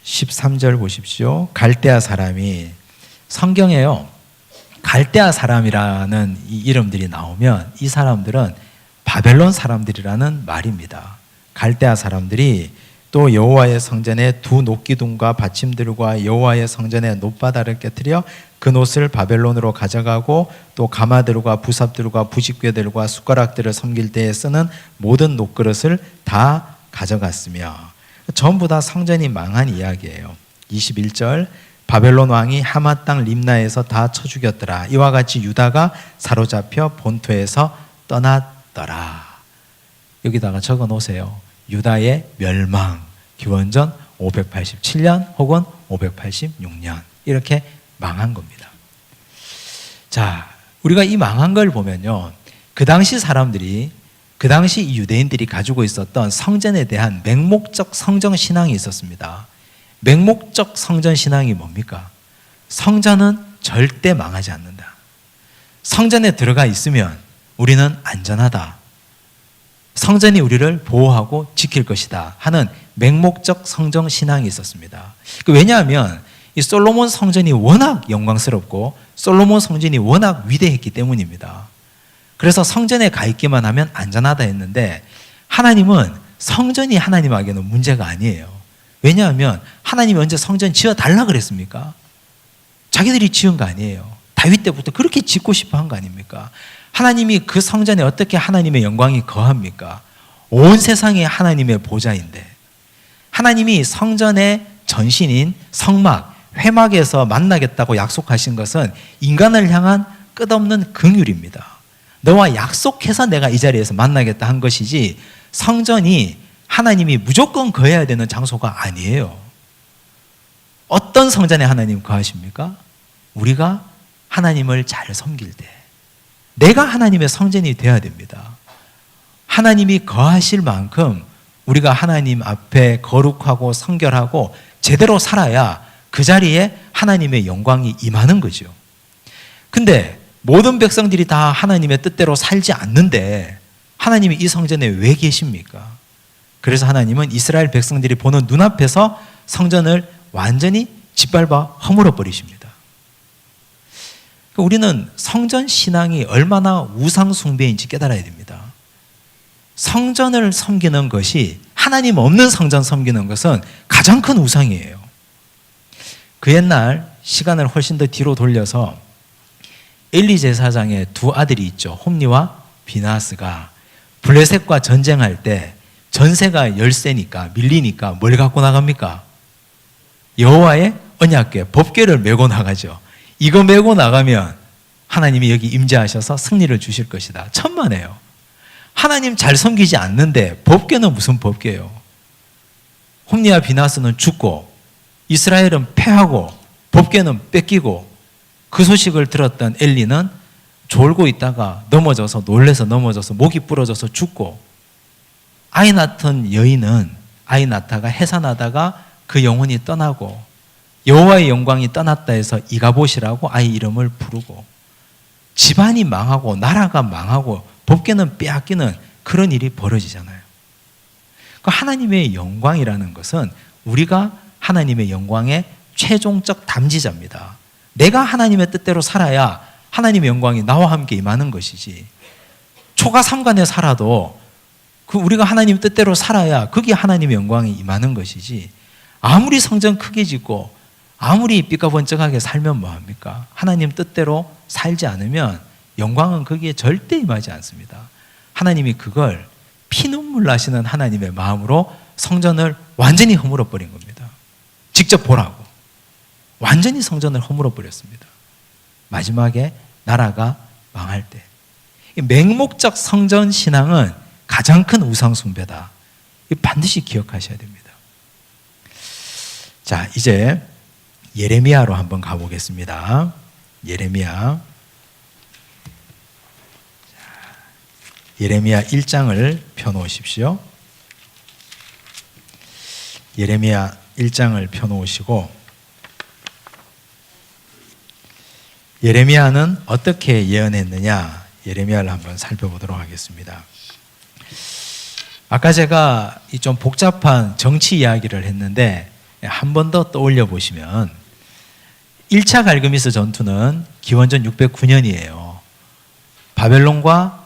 13절 보십시오. 갈대아 사람이, 성경에요, 갈대아 사람이라는 이 이름들이 나오면 이 사람들은 바벨론 사람들이라는 말입니다. 갈대아 사람들이 또 여호와의 성전에 두 녹기둥과 받침들과 여호와의 성전에 놋바다를 깨뜨려 그 놋을 바벨론으로 가져가고 또 가마들과 부삽들과 부식궤들과 숟가락들을 섬길 때에 쓰는 모든 놋그릇을 다 가져갔으며, 전부 다 성전이 망한 이야기예요. 21절 바벨론 왕이 하마 땅 림나에서 다 쳐 죽였더라. 이와 같이 유다가 사로잡혀 본토에서 떠났더라. 여기다가 적어 놓으세요. 유다의 멸망, 기원전 587년 혹은 586년, 이렇게 망한 겁니다. 자, 우리가 이 망한 걸 보면요, 그 당시 사람들이, 그 당시 이 유대인들이 가지고 있었던 성전에 대한 맹목적 성전 신앙이 있었습니다. 맹목적 성전 신앙이 뭡니까? 성전은 절대 망하지 않는다. 성전에 들어가 있으면 우리는 안전하다. 성전이 우리를 보호하고 지킬 것이다 하는 맹목적 성전 신앙이 있었습니다. 왜냐하면 이 솔로몬 성전이 워낙 영광스럽고 솔로몬 성전이 워낙 위대했기 때문입니다. 그래서 성전에 가 있기만 하면 안전하다 했는데, 하나님은 성전이 하나님에게는 문제가 아니에요. 왜냐하면 하나님이 언제 성전 지어달라 그랬습니까? 자기들이 지은 거 아니에요. 다윗 때부터 그렇게 짓고 싶어 한 거 아닙니까? 하나님이 그 성전에 어떻게 하나님의 영광이 거합니까? 온 세상이 하나님의 보좌인데, 하나님이 성전의 전신인 성막, 회막에서 만나겠다고 약속하신 것은 인간을 향한 끝없는 긍휼입니다. 너와 약속해서 내가 이 자리에서 만나겠다 한 것이지, 성전이 하나님이 무조건 거해야 되는 장소가 아니에요. 어떤 성전에 하나님 거하십니까? 우리가 하나님을 잘 섬길 때 내가 하나님의 성전이 되어야 됩니다. 하나님이 거하실 만큼 우리가 하나님 앞에 거룩하고 성결하고 제대로 살아야 그 자리에 하나님의 영광이 임하는 거죠. 근데 모든 백성들이 다 하나님의 뜻대로 살지 않는데 하나님이 이 성전에 왜 계십니까? 그래서 하나님은 이스라엘 백성들이 보는 눈앞에서 성전을 완전히 짓밟아 허물어 버리십니다. 우리는 성전 신앙이 얼마나 우상 숭배인지 깨달아야 됩니다. 성전을 섬기는 것이, 하나님 없는 성전 섬기는 것은 가장 큰 우상이에요. 그 옛날 시간을 훨씬 더 뒤로 돌려서 엘리 제사장의 두 아들이 있죠. 홈니와 비나스가 블레셋과 전쟁할 때 전세가 열세니까 밀리니까 뭘 갖고 나갑니까? 여호와의 언약궤, 법궤를 메고 나가죠. 이거 메고 나가면 하나님이 여기 임재하셔서 승리를 주실 것이다. 천만에요. 하나님 잘 섬기지 않는데 법궤는 무슨 법궤예요? 홈니와 비나스는 죽고 이스라엘은 패하고 법궤는 뺏기고, 그 소식을 들었던 엘리는 졸고 있다가 넘어져서 놀래서 넘어져서 목이 부러져서 죽고, 아이 낳던 여인은 아이 낳다가 해산하다가 그 영혼이 떠나고 여호와의 영광이 떠났다 해서 이가봇이라고 아이 이름을 부르고, 집안이 망하고 나라가 망하고 법궤는 빼앗기는 그런 일이 벌어지잖아요. 하나님의 영광이라는 것은 우리가 하나님의 영광의 최종적 담지자입니다. 내가 하나님의 뜻대로 살아야 하나님의 영광이 나와 함께 임하는 것이지, 초가 삼간에 살아도 우리가 하나님 뜻대로 살아야 그게 하나님의 영광이 임하는 것이지, 아무리 성전 크게 짓고 아무리 삐까번쩍하게 살면 뭐합니까? 하나님 뜻대로 살지 않으면 영광은 거기에 절대 임하지 않습니다. 하나님이 그걸 피눈물 나시는 하나님의 마음으로 성전을 완전히 허물어 버린 겁니다. 직접 보라고 완전히 성전을 허물어 버렸습니다. 마지막에 나라가 망할 때. 맹목적 성전 신앙은 가장 큰 우상 숭배다. 반드시 기억하셔야 됩니다. 자, 이제 예레미야로 한번 가보겠습니다. 예레미야 1장을 펴놓으십시오. 예레미야 1장을 펴놓으시고, 예레미야는 어떻게 예언했느냐, 예레미야를 한번 살펴보도록 하겠습니다. 아까 제가 이 좀 복잡한 정치 이야기를 했는데 한 번 더 떠올려 보시면, 1차 갈그미스 전투는 기원전 609년이에요. 바벨론과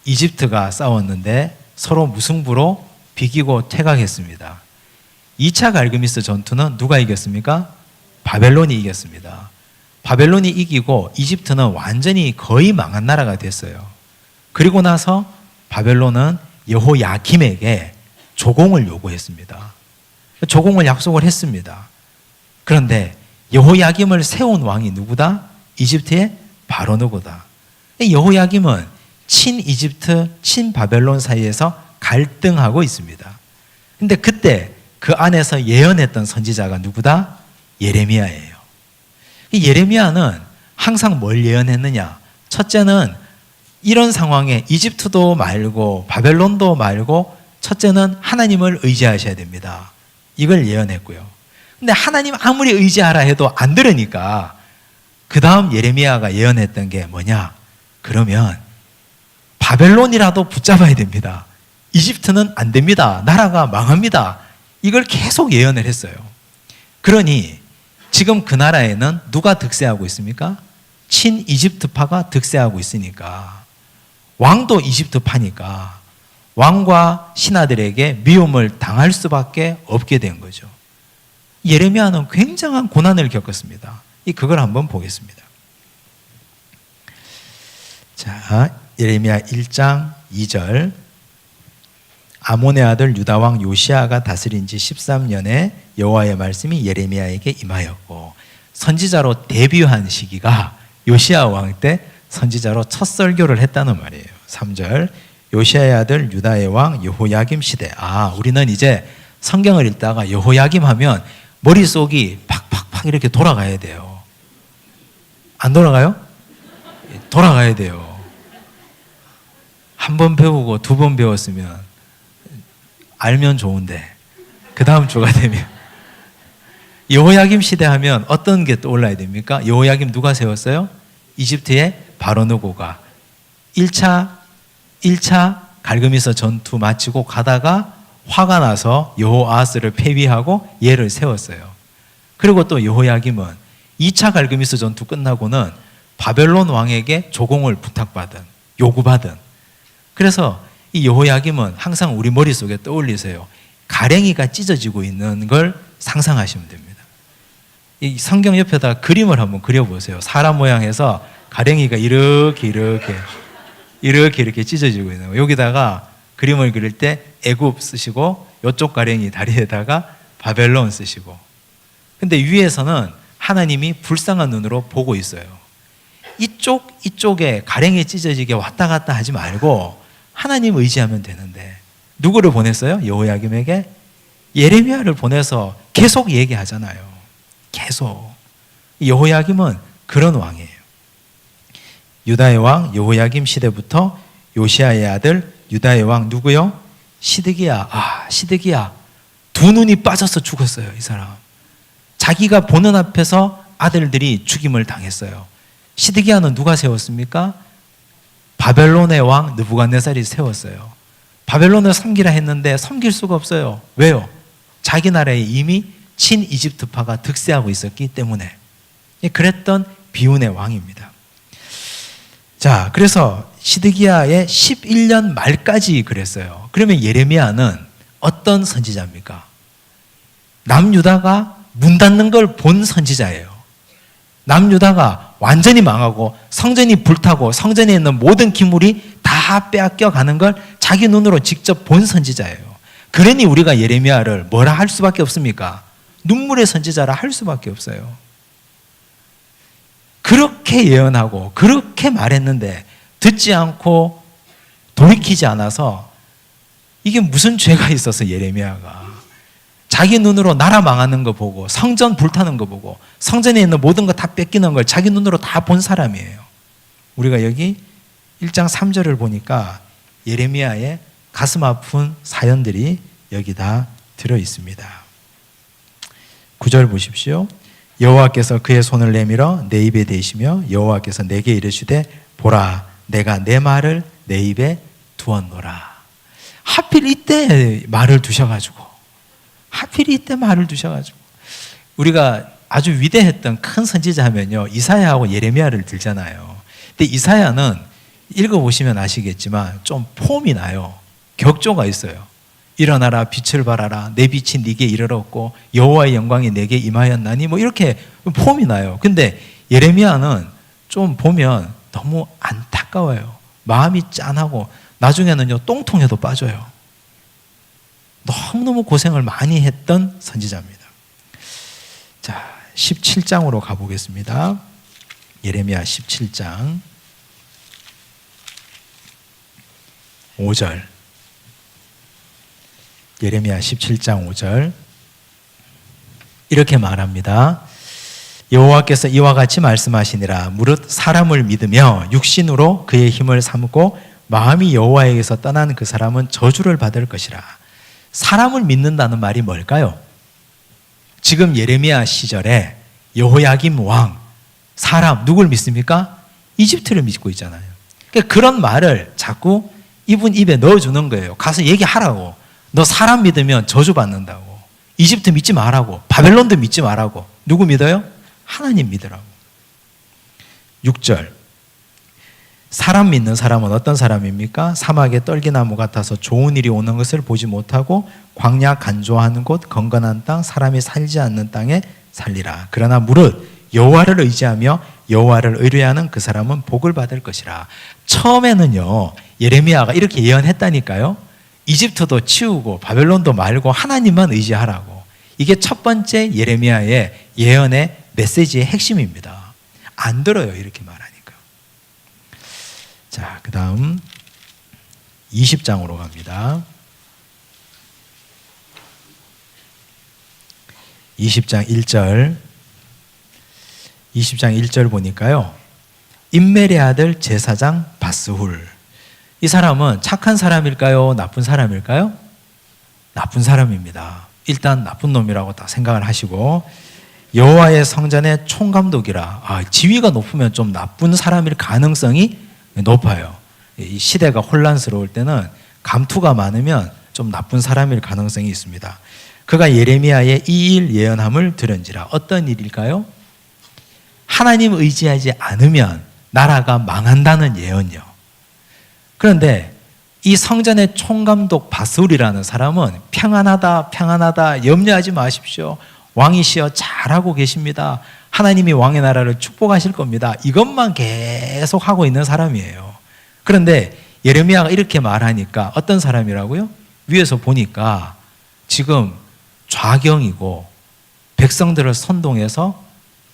이집트가 싸웠는데 서로 무승부로 비기고 퇴각했습니다. 2차 갈그미스 전투는 누가 이겼습니까? 바벨론이 이겼습니다. 바벨론이 이기고 이집트는 완전히 거의 망한 나라가 됐어요. 그리고 나서 바벨론은 여호야김에게 조공을 요구했습니다. 조공을 약속을 했습니다. 그런데 여호야김을 세운 왕이 누구다? 이집트의 바로누고다. 여호야김은 친이집트, 친바벨론 사이에서 갈등하고 있습니다. 근데 그때 그 안에서 예언했던 선지자가 누구다? 예레미야예요. 이 예레미야는 항상 뭘 예언했느냐? 첫째는 이런 상황에 이집트도 말고 바벨론도 말고 첫째는 하나님을 의지하셔야 됩니다. 이걸 예언했고요. 근데 하나님 아무리 의지하라 해도 안 들으니까 그 다음 예레미야가 예언했던 게 뭐냐? 그러면 바벨론이라도 붙잡아야 됩니다. 이집트는 안 됩니다. 나라가 망합니다. 이걸 계속 예언을 했어요. 그러니 지금 그 나라에는 누가 득세하고 있습니까? 친이집트파가 득세하고 있으니까, 왕도 이집트파니까 왕과 신하들에게 미움을 당할 수밖에 없게 된 거죠. 예레미야는 굉장한 고난을 겪었습니다. 그걸 한번 보겠습니다. 자, 예레미야 1장 2절. 아몬의 아들 유다왕 요시아가 다스린 지 13년에 여호와의 말씀이 예레미야에게 임하였고, 선지자로 데뷔한 시기가 요시아 왕 때 선지자로 첫 설교를 했다는 말이에요. 3절. 요시아의 아들 유다의 왕 여호야김 시대. 우리는 이제 성경을 읽다가 여호야김 하면 머릿속이 팍팍팍 이렇게 돌아가야 돼요. 안 돌아가요? 돌아가야 돼요. 한 번 배우고 두 번 배웠으면 알면 좋은데 그 다음 주가 되면, 여호야김 시대 하면 어떤 게 떠올라야 됩니까? 여호야김 누가 세웠어요? 이집트의 바로누고가 1차 갈그미서 전투 마치고 가다가 화가 나서 여호아하스를 폐위하고 얘를 세웠어요. 그리고 또 여호야김은 2차 갈그미스 전투 끝나고는 바벨론 왕에게 조공을 부탁받은, 요구받은. 그래서 이 여호야김은 항상 우리 머릿속에 떠올리세요. 가랭이가 찢어지고 있는 걸 상상하시면 됩니다. 이 성경 옆에다 그림을 한번 그려보세요. 사람 모양해서 가랭이가 이렇게 찢어지고 있는 거. 여기다가 그림을 그릴 때 애굽 쓰시고, 이쪽 가랭이 다리에다가 바벨론 쓰시고. 근데 위에서는 하나님이 불쌍한 눈으로 보고 있어요. 이쪽에 가랭이 찢어지게 왔다 갔다 하지 말고 하나님 의지하면 되는데, 누구를 보냈어요? 여호야김에게 예레미야를 보내서 계속 얘기하잖아요. 계속. 여호야김은 그런 왕이에요. 유다의 왕 여호야김 시대부터 요시야의 아들 유다의 왕 누구요? 시드기야. 시드기야. 두 눈이 빠져서 죽었어요, 이 사람. 자기가 보는 앞에서 아들들이 죽임을 당했어요. 시드기야는 누가 세웠습니까? 바벨론의 왕 느부갓네살이 세웠어요. 바벨론을 섬기라 했는데 섬길 수가 없어요. 왜요? 자기 나라에 이미 친이집트파가 득세하고 있었기 때문에. 그랬던 비운의 왕입니다. 자, 그래서 시드기야의 11년 말까지 그랬어요. 그러면 예레미야는 어떤 선지자입니까? 남유다가 문 닫는 걸 본 선지자예요. 남유다가 완전히 망하고 성전이 불타고 성전에 있는 모든 기물이 다 빼앗겨 가는 걸 자기 눈으로 직접 본 선지자예요. 그러니 우리가 예레미야를 뭐라 할 수밖에 없습니까? 눈물의 선지자라 할 수밖에 없어요. 그렇게 예언하고 그렇게 말했는데 듣지 않고 돌이키지 않아서 이게 무슨 죄가 있어서 예레미야가 자기 눈으로 나라 망하는 거 보고 성전 불타는 거 보고 성전에 있는 모든 거 다 뺏기는 걸 자기 눈으로 다 본 사람이에요. 우리가 여기 1장 3절을 보니까 예레미야의 가슴 아픈 사연들이 여기 다 들어 있습니다. 9절 보십시오. 여호와께서 그의 손을 내밀어 내 입에 대시며 여호와께서 내게 이르시되 보라 내가 내 말을 내 입에 두었노라. 하필 이때 말을 두셔가지고 우리가 아주 위대했던 큰 선지자 하면요 이사야하고 예레미야를 들잖아요. 근데 이사야는 읽어보시면 아시겠지만 좀 폼이 나요. 격조가 있어요. 일어나라 빛을 발하라 내 빛이 네게 이르렀고 여호와의 영광이 내게 임하였나니 뭐 이렇게 폼이 나요. 근데 예레미야는 좀 보면 너무 안타까워요. 마음이 짠하고 나중에는요 똥통에도 빠져요. 너무너무 고생을 많이 했던 선지자입니다. 자, 17장으로 가보겠습니다. 예레미야 17장 5절. 예레미야 17장 5절 이렇게 말합니다. 여호와께서 이와 같이 말씀하시니라. 무릇 사람을 믿으며 육신으로 그의 힘을 삼고 마음이 여호와에게서 떠난 그 사람은 저주를 받을 것이라. 사람을 믿는다는 말이 뭘까요? 지금 예레미야 시절에 여호야김 왕, 사람 누굴 믿습니까? 이집트를 믿고 있잖아요. 그러니까 그런 말을 자꾸 이분 입에 넣어주는 거예요. 가서 얘기하라고. 너 사람 믿으면 저주받는다고. 이집트 믿지 말라고. 바벨론도 믿지 말라고. 누구 믿어요? 하나님 믿으라고. 6절. 사람 믿는 사람은 어떤 사람입니까? 사막의 떨기나무 같아서 좋은 일이 오는 것을 보지 못하고 광야 간조하는 곳 건건한 땅 사람이 살지 않는 땅에 살리라. 그러나 무릇 여호와를 의지하며 여호와를 의뢰하는 그 사람은 복을 받을 것이라. 처음에는요 예레미야가 이렇게 예언했다니까요. 이집트도 치우고 바벨론도 말고 하나님만 의지하라고. 이게 첫 번째 예레미야의 예언의 메시지의 핵심입니다. 안 들어요 이렇게 말하니까. 자, 그 다음 20장으로 갑니다. 20장 1절 20장 1절 보니까요 임멜의 아들 제사장 바스훌. 이 사람은 착한 사람일까요? 나쁜 사람일까요? 나쁜 사람입니다. 일단 나쁜 놈이라고 딱 생각을 하시고 여호와의 성전의 총감독이라. 지위가 높으면 좀 나쁜 사람일 가능성이 높아요. 이 시대가 혼란스러울 때는 감투가 많으면 좀 나쁜 사람일 가능성이 있습니다. 그가 예레미야의 이 일 예언함을 들은지라. 어떤 일일까요? 하나님 의지하지 않으면 나라가 망한다는 예언이요. 그런데 이 성전의 총감독 바스울이라는 사람은 평안하다 염려하지 마십시오. 왕이시여 잘하고 계십니다. 하나님이 왕의 나라를 축복하실 겁니다. 이것만 계속 하고 있는 사람이에요. 그런데 예레미야가 이렇게 말하니까 어떤 사람이라고요? 위에서 보니까 지금 좌경이고 백성들을 선동해서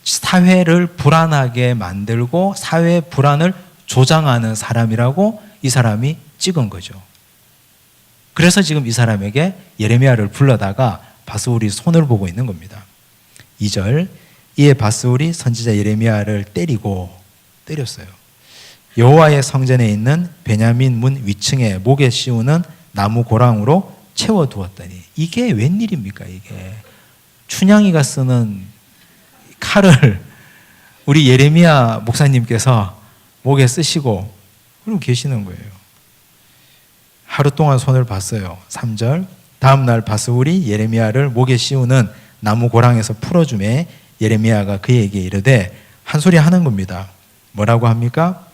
사회를 불안하게 만들고 사회의 불안을 조장하는 사람이라고 이 사람이 찍은 거죠. 그래서 지금 이 사람에게 예레미야를 불러다가 바스울이 손을 보고 있는 겁니다. 2절. 이에 바스울이 선지자 예레미야를 때렸어요. 여호와의 성전에 있는 베냐민 문 위층에 목에 씌우는 나무 고랑으로 채워두었더니. 이게 웬일입니까? 이게 춘향이가 쓰는 칼을 우리 예레미야 목사님께서 목에 쓰시고 그러고 계시는 거예요. 하루 동안 손을 봤어요. 3절. 다음 날 바스울이 예레미야를 목에 씌우는 나무 고랑에서 풀어주매 예레미야가 그에게 이르되 한 소리 하는 겁니다. 뭐라고 합니까?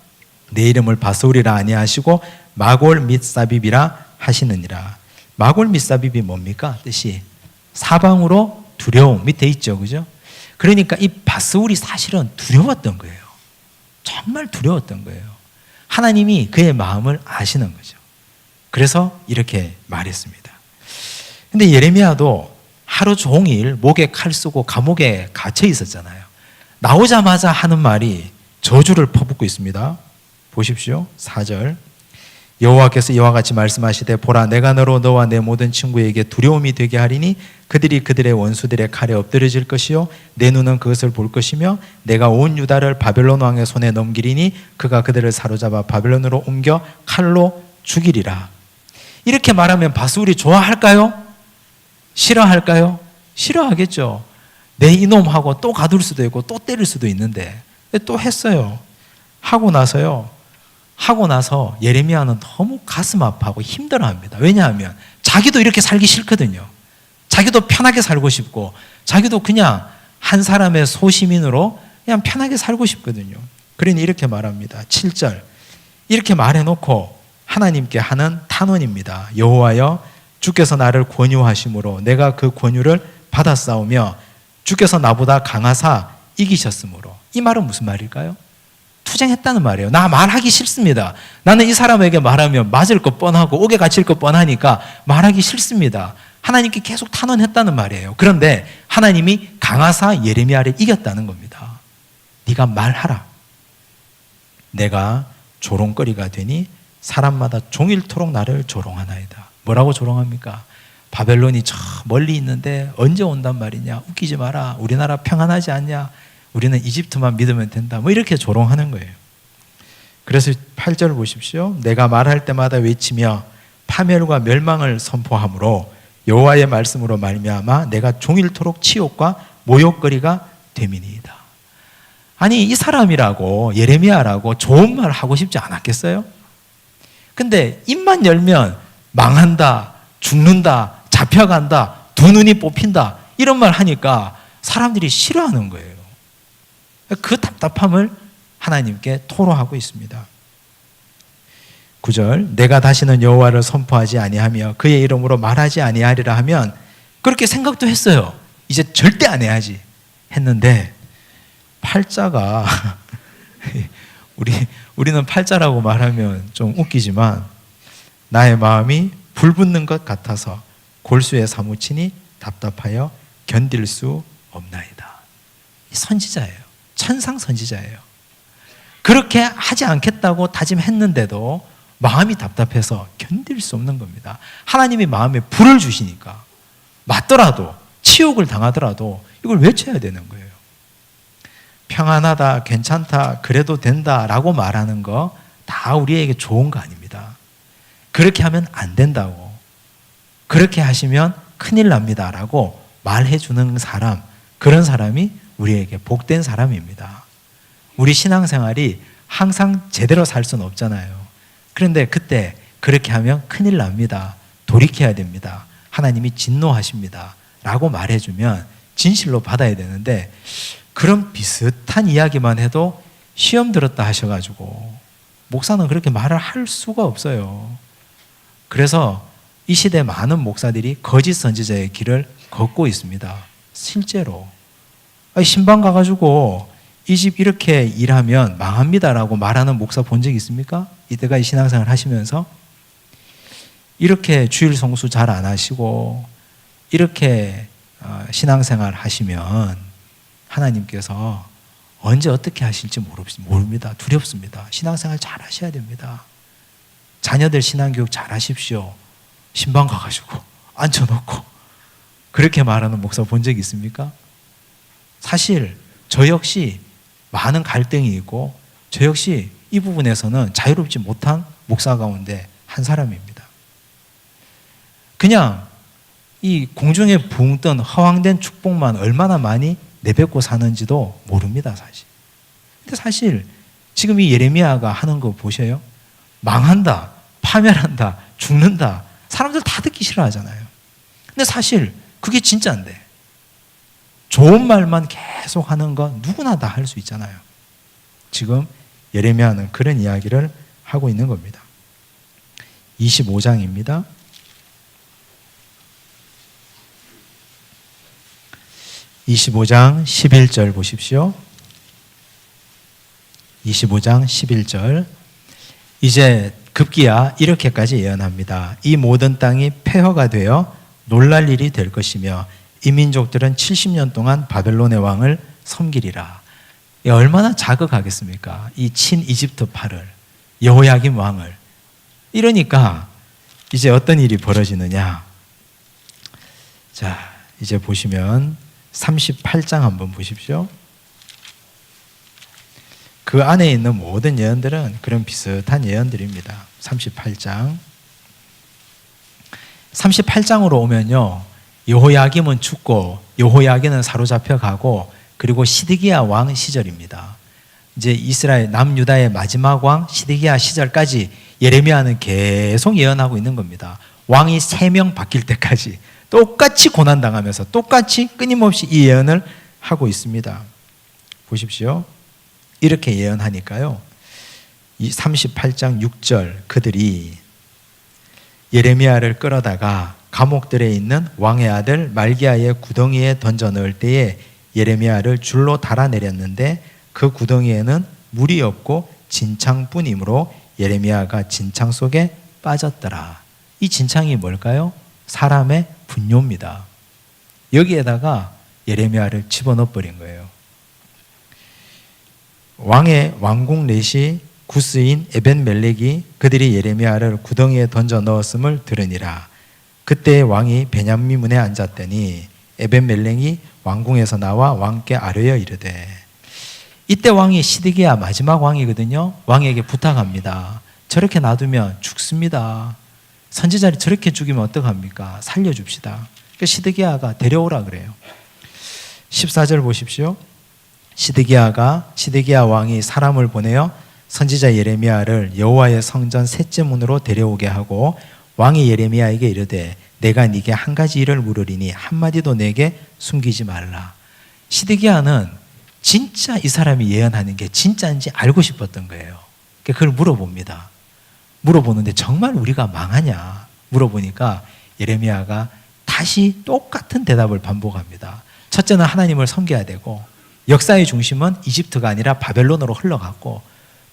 내 이름을 바스울이라 아니하시고 마골 및 사빕이라 하시느니라. 마골 및 사빕이 뭡니까? 뜻이 사방으로 두려움 밑에 있죠, 그죠? 그러니까 이 바스울이 사실은 두려웠던 거예요. 정말 두려웠던 거예요. 하나님이 그의 마음을 아시는 거죠. 그래서 이렇게 말했습니다. 근데 예레미야도 하루 종일 목에 칼 쓰고 감옥에 갇혀 있었잖아요. 나오자마자 하는 말이 저주를 퍼붓고 있습니다. 보십시오. 4절. 여호와께서 이와 같이 말씀하시되 보라 내가 너로 너와 내 모든 친구에게 두려움이 되게 하리니 그들이 그들의 원수들의 칼에 엎드려질 것이요 내 눈은 그것을 볼 것이며 내가 온 유다를 바벨론 왕의 손에 넘기리니 그가 그들을 사로잡아 바벨론으로 옮겨 칼로 죽이리라. 이렇게 말하면 바스울이 좋아할까요? 싫어할까요? 싫어하겠죠. 내 이놈하고 또 가둘 수도 있고 또 때릴 수도 있는데 또 했어요. 하고 나서 예레미야는 너무 가슴 아파하고 힘들어합니다. 왜냐하면 자기도 이렇게 살기 싫거든요. 자기도 편하게 살고 싶고 자기도 그냥 한 사람의 소시민으로 그냥 편하게 살고 싶거든요. 그러니 이렇게 말합니다. 7절. 이렇게 말해놓고 하나님께 하는 탄원입니다. 여호와여 주께서 나를 권유하심으로 내가 그 권유를 받아싸우며 주께서 나보다 강하사 이기셨으므로. 이 말은 무슨 말일까요? 투쟁했다는 말이에요. 나 말하기 싫습니다. 나는 이 사람에게 말하면 맞을 것 뻔하고 옥에 갇힐 것 뻔하니까 말하기 싫습니다. 하나님께 계속 탄원했다는 말이에요. 그런데 하나님이 강하사 예레미야를 이겼다는 겁니다. 네가 말하라. 내가 조롱거리가 되니 사람마다 종일토록 나를 조롱하나이다. 뭐라고 조롱합니까? 바벨론이 저 멀리 있는데 언제 온단 말이냐. 웃기지 마라. 우리나라 평안하지 않냐. 우리는 이집트만 믿으면 된다. 뭐 이렇게 조롱하는 거예요. 그래서 8절 보십시오. 내가 말할 때마다 외치며 파멸과 멸망을 선포하므로 여호와의 말씀으로 말미암아 내가 종일토록 치욕과 모욕거리가 됨이니이다. 아니 이 사람이라고 예레미야라고 좋은 말 하고 싶지 않았겠어요? 근데 입만 열면 망한다, 죽는다, 잡혀간다, 두 눈이 뽑힌다 이런 말 하니까 사람들이 싫어하는 거예요. 그 답답함을 하나님께 토로하고 있습니다. 9절. 내가 다시는 여호와를 선포하지 아니하며 그의 이름으로 말하지 아니하리라 하면 그렇게 생각도 했어요. 이제 절대 안 해야지 했는데 팔자가 우리는 팔자라고 말하면 좀 웃기지만 나의 마음이 불붙는 것 같아서 골수에 사무치니 답답하여 견딜 수 없나이다. 선지자예요. 천상 선지자예요. 그렇게 하지 않겠다고 다짐했는데도 마음이 답답해서 견딜 수 없는 겁니다. 하나님이 마음에 불을 주시니까 맞더라도 치욕을 당하더라도 이걸 외쳐야 되는 거예요. 평안하다, 괜찮다, 그래도 된다라고 말하는 거 다 우리에게 좋은 거 아닙니다. 그렇게 하면 안 된다고, 그렇게 하시면 큰일 납니다라고 말해주는 사람, 그런 사람이 우리에게 복된 사람입니다. 우리 신앙생활이 항상 제대로 살 수는 없잖아요. 그런데 그때 그렇게 하면 큰일 납니다. 돌이켜야 됩니다. 하나님이 진노하십니다. 라고 말해주면 진실로 받아야 되는데 그런 비슷한 이야기만 해도 시험 들었다 하셔가지고 목사는 그렇게 말을 할 수가 없어요. 그래서 이 시대 많은 목사들이 거짓 선지자의 길을 걷고 있습니다. 실제로. 신방 가가지고 이 집 이렇게 일하면 망합니다라고 말하는 목사 본 적 있습니까? 이때까지 신앙생활 하시면서 이렇게 주일 성수 잘 안 하시고 이렇게 신앙생활 하시면 하나님께서 언제 어떻게 하실지 모릅니다. 두렵습니다. 신앙생활 잘 하셔야 됩니다. 자녀들 신앙교육 잘 하십시오. 신방 가가지고 앉혀놓고 그렇게 말하는 목사 본 적 있습니까? 사실 저 역시 많은 갈등이 있고 저 역시 이 부분에서는 자유롭지 못한 목사 가운데 한 사람입니다. 그냥 이 공중에 붕 뜬 허황된 축복만 얼마나 많이 내뱉고 사는지도 모릅니다, 사실. 근데 사실 지금 이 예레미야가 하는 거 보셔요? 망한다, 파멸한다, 죽는다. 사람들 다 듣기 싫어하잖아요. 근데 사실 그게 진짜인데 좋은 말만 계속 하는 거 누구나 다 할 수 있잖아요. 지금 예레미야는 그런 이야기를 하고 있는 겁니다. 25장입니다. 25장 11절 보십시오. 25장 11절. 이제 급기야 이렇게까지 예언합니다. 이 모든 땅이 폐허가 되어 놀랄 일이 될 것이며 이 민족들은 70년 동안 바벨론의 왕을 섬기리라. 얼마나 자극하겠습니까? 이 친 이집트파를, 여호야김 왕을. 이러니까 이제 어떤 일이 벌어지느냐. 자, 이제 보시면 38장 한번 보십시오. 그 안에 있는 모든 예언들은 그런 비슷한 예언들입니다. 38장. 38장으로 오면요, 여호야김은 죽고 여호야긴은 사로잡혀 가고, 그리고 시드기야 왕 시절입니다. 이제 이스라엘 남유다의 마지막 왕 시드기야 시절까지 예레미야는 계속 예언하고 있는 겁니다. 왕이 3명 바뀔 때까지 똑같이 고난당하면서 똑같이 끊임없이 이 예언을 하고 있습니다. 보십시오. 이렇게 예언하니까요, 이 38장 6절, 그들이 예레미야를 끌어다가 감옥들에 있는 왕의 아들 말기야의 구덩이에 던져 넣을 때에 예레미야를 줄로 달아내렸는데 그 구덩이에는 물이 없고 진창뿐이므로 예레미야가 진창 속에 빠졌더라. 이 진창이 뭘까요? 사람의 분뇨입니다. 여기에다가 예레미야를 집어넣어 버린 거예요. 왕의 왕궁 넷이 구스인 에벤멜렉이 그들이 예레미야를 구덩이에 던져 넣었음을 들으니라. 그때 왕이 베냐민 문에 앉았더니 에벤멜렉이 왕궁에서 나와 왕께 아뢰어 이르되, 이때 왕이 시드기야 마지막 왕이거든요. 왕에게 부탁합니다. 저렇게 놔두면 죽습니다. 선지자를 저렇게 죽이면 어떡합니까? 살려줍시다. 그러니까 시드기야가 데려오라 그래요. 14절 보십시오. 시드기야 왕이 사람을 보내어 선지자 예레미야를 여호와의 성전 셋째 문으로 데려오게 하고, 왕이 예레미야에게 이르되 내가 네게 한 가지 일을 물으리니 한마디도 내게 숨기지 말라. 시드기야는 진짜 이 사람이 예언하는 게 진짜인지 알고 싶었던 거예요. 그걸 물어봅니다. 물어보는데 정말 우리가 망하냐 물어보니까 예레미야가 다시 똑같은 대답을 반복합니다. 첫째는 하나님을 섬겨야 되고, 역사의 중심은 이집트가 아니라 바벨론으로 흘러갔고,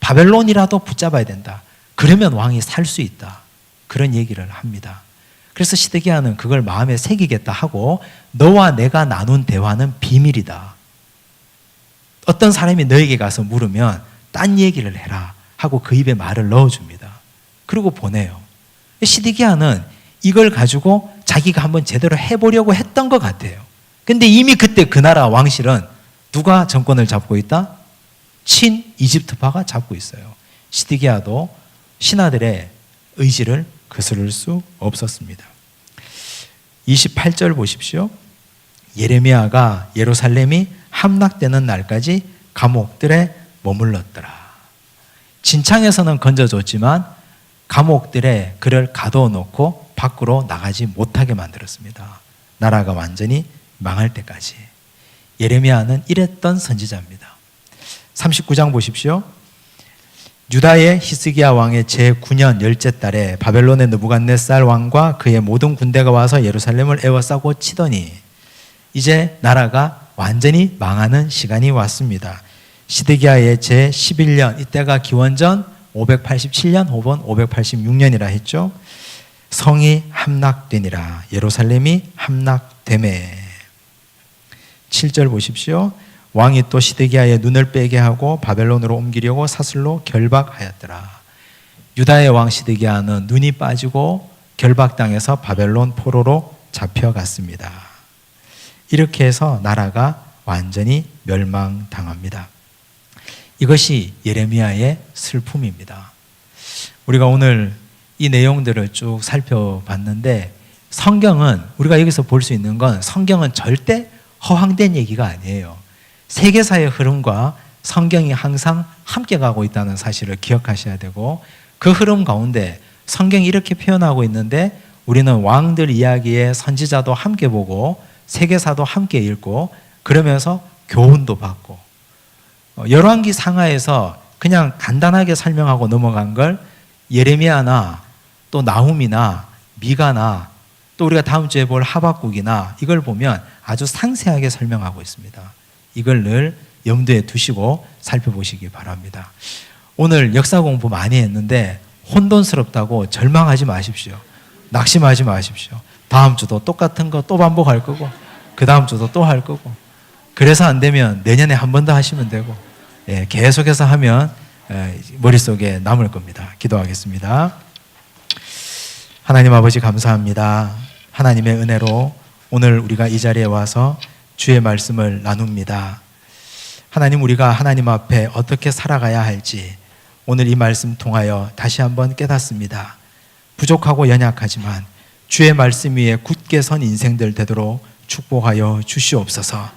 바벨론이라도 붙잡아야 된다. 그러면 왕이 살 수 있다. 그런 얘기를 합니다. 그래서 시드기야는 그걸 마음에 새기겠다 하고, 너와 내가 나눈 대화는 비밀이다. 어떤 사람이 너에게 가서 물으면 딴 얘기를 해라 하고 그 입에 말을 넣어줍니다. 그리고 보내요. 시드기야는 이걸 가지고 자기가 한번 제대로 해보려고 했던 것 같아요. 근데 이미 그때 그 나라 왕실은 누가 정권을 잡고 있다? 친 이집트파가 잡고 있어요. 시드기야도 신하들의 의지를 거스를 수 없었습니다. 28절 보십시오. 예레미야가 예루살렘이 함락되는 날까지 감옥들에 머물렀더라. 진창에서는 건져줬지만 감옥들에 그를 가둬 놓고 밖으로 나가지 못하게 만들었습니다. 나라가 완전히 망할 때까지. 예레미야는 이랬던 선지자입니다. 39장 보십시오. 유다의 히스기야 왕의 제9년 10째 달에 바벨론의 느부갓네살 왕과 그의 모든 군대가 와서 예루살렘을 에워싸고 치더니 이제 나라가 완전히 망하는 시간이 왔습니다. 시드기야의 제11년, 이때가 기원전 587년 혹은 586년이라 했죠. 성이 함락되니라. 예루살렘이 함락되매. 7절 보십시오. 왕이 또 시드기야의 눈을 빼게 하고 바벨론으로 옮기려고 사슬로 결박하였더라. 유다의 왕 시드기야는 눈이 빠지고 결박당해서 바벨론 포로로 잡혀갔습니다. 이렇게 해서 나라가 완전히 멸망당합니다. 이것이 예레미야의 슬픔입니다. 우리가 오늘 이 내용들을 쭉 살펴봤는데 성경은 우리가 여기서 볼 수 있는 건 성경은 절대 허황된 얘기가 아니에요. 세계사의 흐름과 성경이 항상 함께 가고 있다는 사실을 기억하셔야 되고 그 흐름 가운데 성경이 이렇게 표현하고 있는데 우리는 왕들 이야기에 선지자도 함께 보고 세계사도 함께 읽고 그러면서 교훈도 받고 열왕기 상하에서 그냥 간단하게 설명하고 넘어간 걸 예레미야나 또 나훔이나 미가나 또 우리가 다음 주에 볼 하박국이나 이걸 보면 아주 상세하게 설명하고 있습니다. 이걸 늘 염두에 두시고 살펴보시기 바랍니다. 오늘 역사 공부 많이 했는데 혼돈스럽다고 절망하지 마십시오. 낙심하지 마십시오. 다음 주도 똑같은 거 또 반복할 거고 그 다음 주도 또 할 거고 그래서 안 되면 내년에 한 번 더 하시면 되고 계속해서 하면 머릿속에 남을 겁니다. 기도하겠습니다. 하나님 아버지 감사합니다. 하나님의 은혜로 오늘 우리가 이 자리에 와서 주의 말씀을 나눕니다. 하나님 우리가 하나님 앞에 어떻게 살아가야 할지 오늘 이 말씀 통하여 다시 한번 깨닫습니다. 부족하고 연약하지만 주의 말씀 위에 굳게 선 인생들 되도록 축복하여 주시옵소서.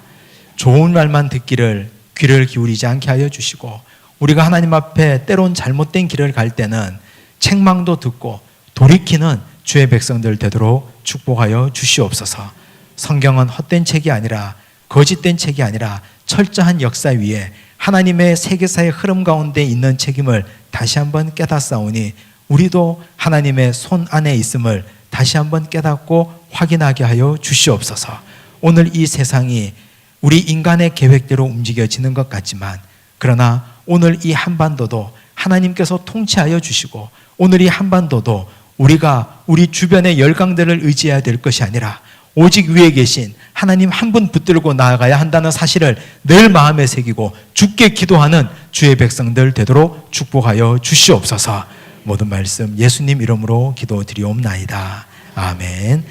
좋은 말만 듣기를 귀를 기울이지 않게 하여 주시고 우리가 하나님 앞에 때론 잘못된 길을 갈 때는 책망도 듣고 돌이키는 주의 백성들 되도록 축복하여 주시옵소서. 성경은 헛된 책이 아니라 거짓된 책이 아니라 철저한 역사 위에 하나님의 세계사의 흐름 가운데 있는 책임을 다시 한번 깨닫사오니 우리도 하나님의 손 안에 있음을 다시 한번 깨닫고 확인하게 하여 주시옵소서. 오늘 이 세상이 우리 인간의 계획대로 움직여지는 것 같지만 그러나 오늘 이 한반도도 하나님께서 통치하여 주시고 오늘 이 한반도도 우리가 우리 주변의 열강들을 의지해야 될 것이 아니라 오직 위에 계신 하나님 한 분 붙들고 나아가야 한다는 사실을 늘 마음에 새기고 주께 기도하는 주의 백성들 되도록 축복하여 주시옵소서. 모든 말씀 예수님 이름으로 기도드리옵나이다. 아멘.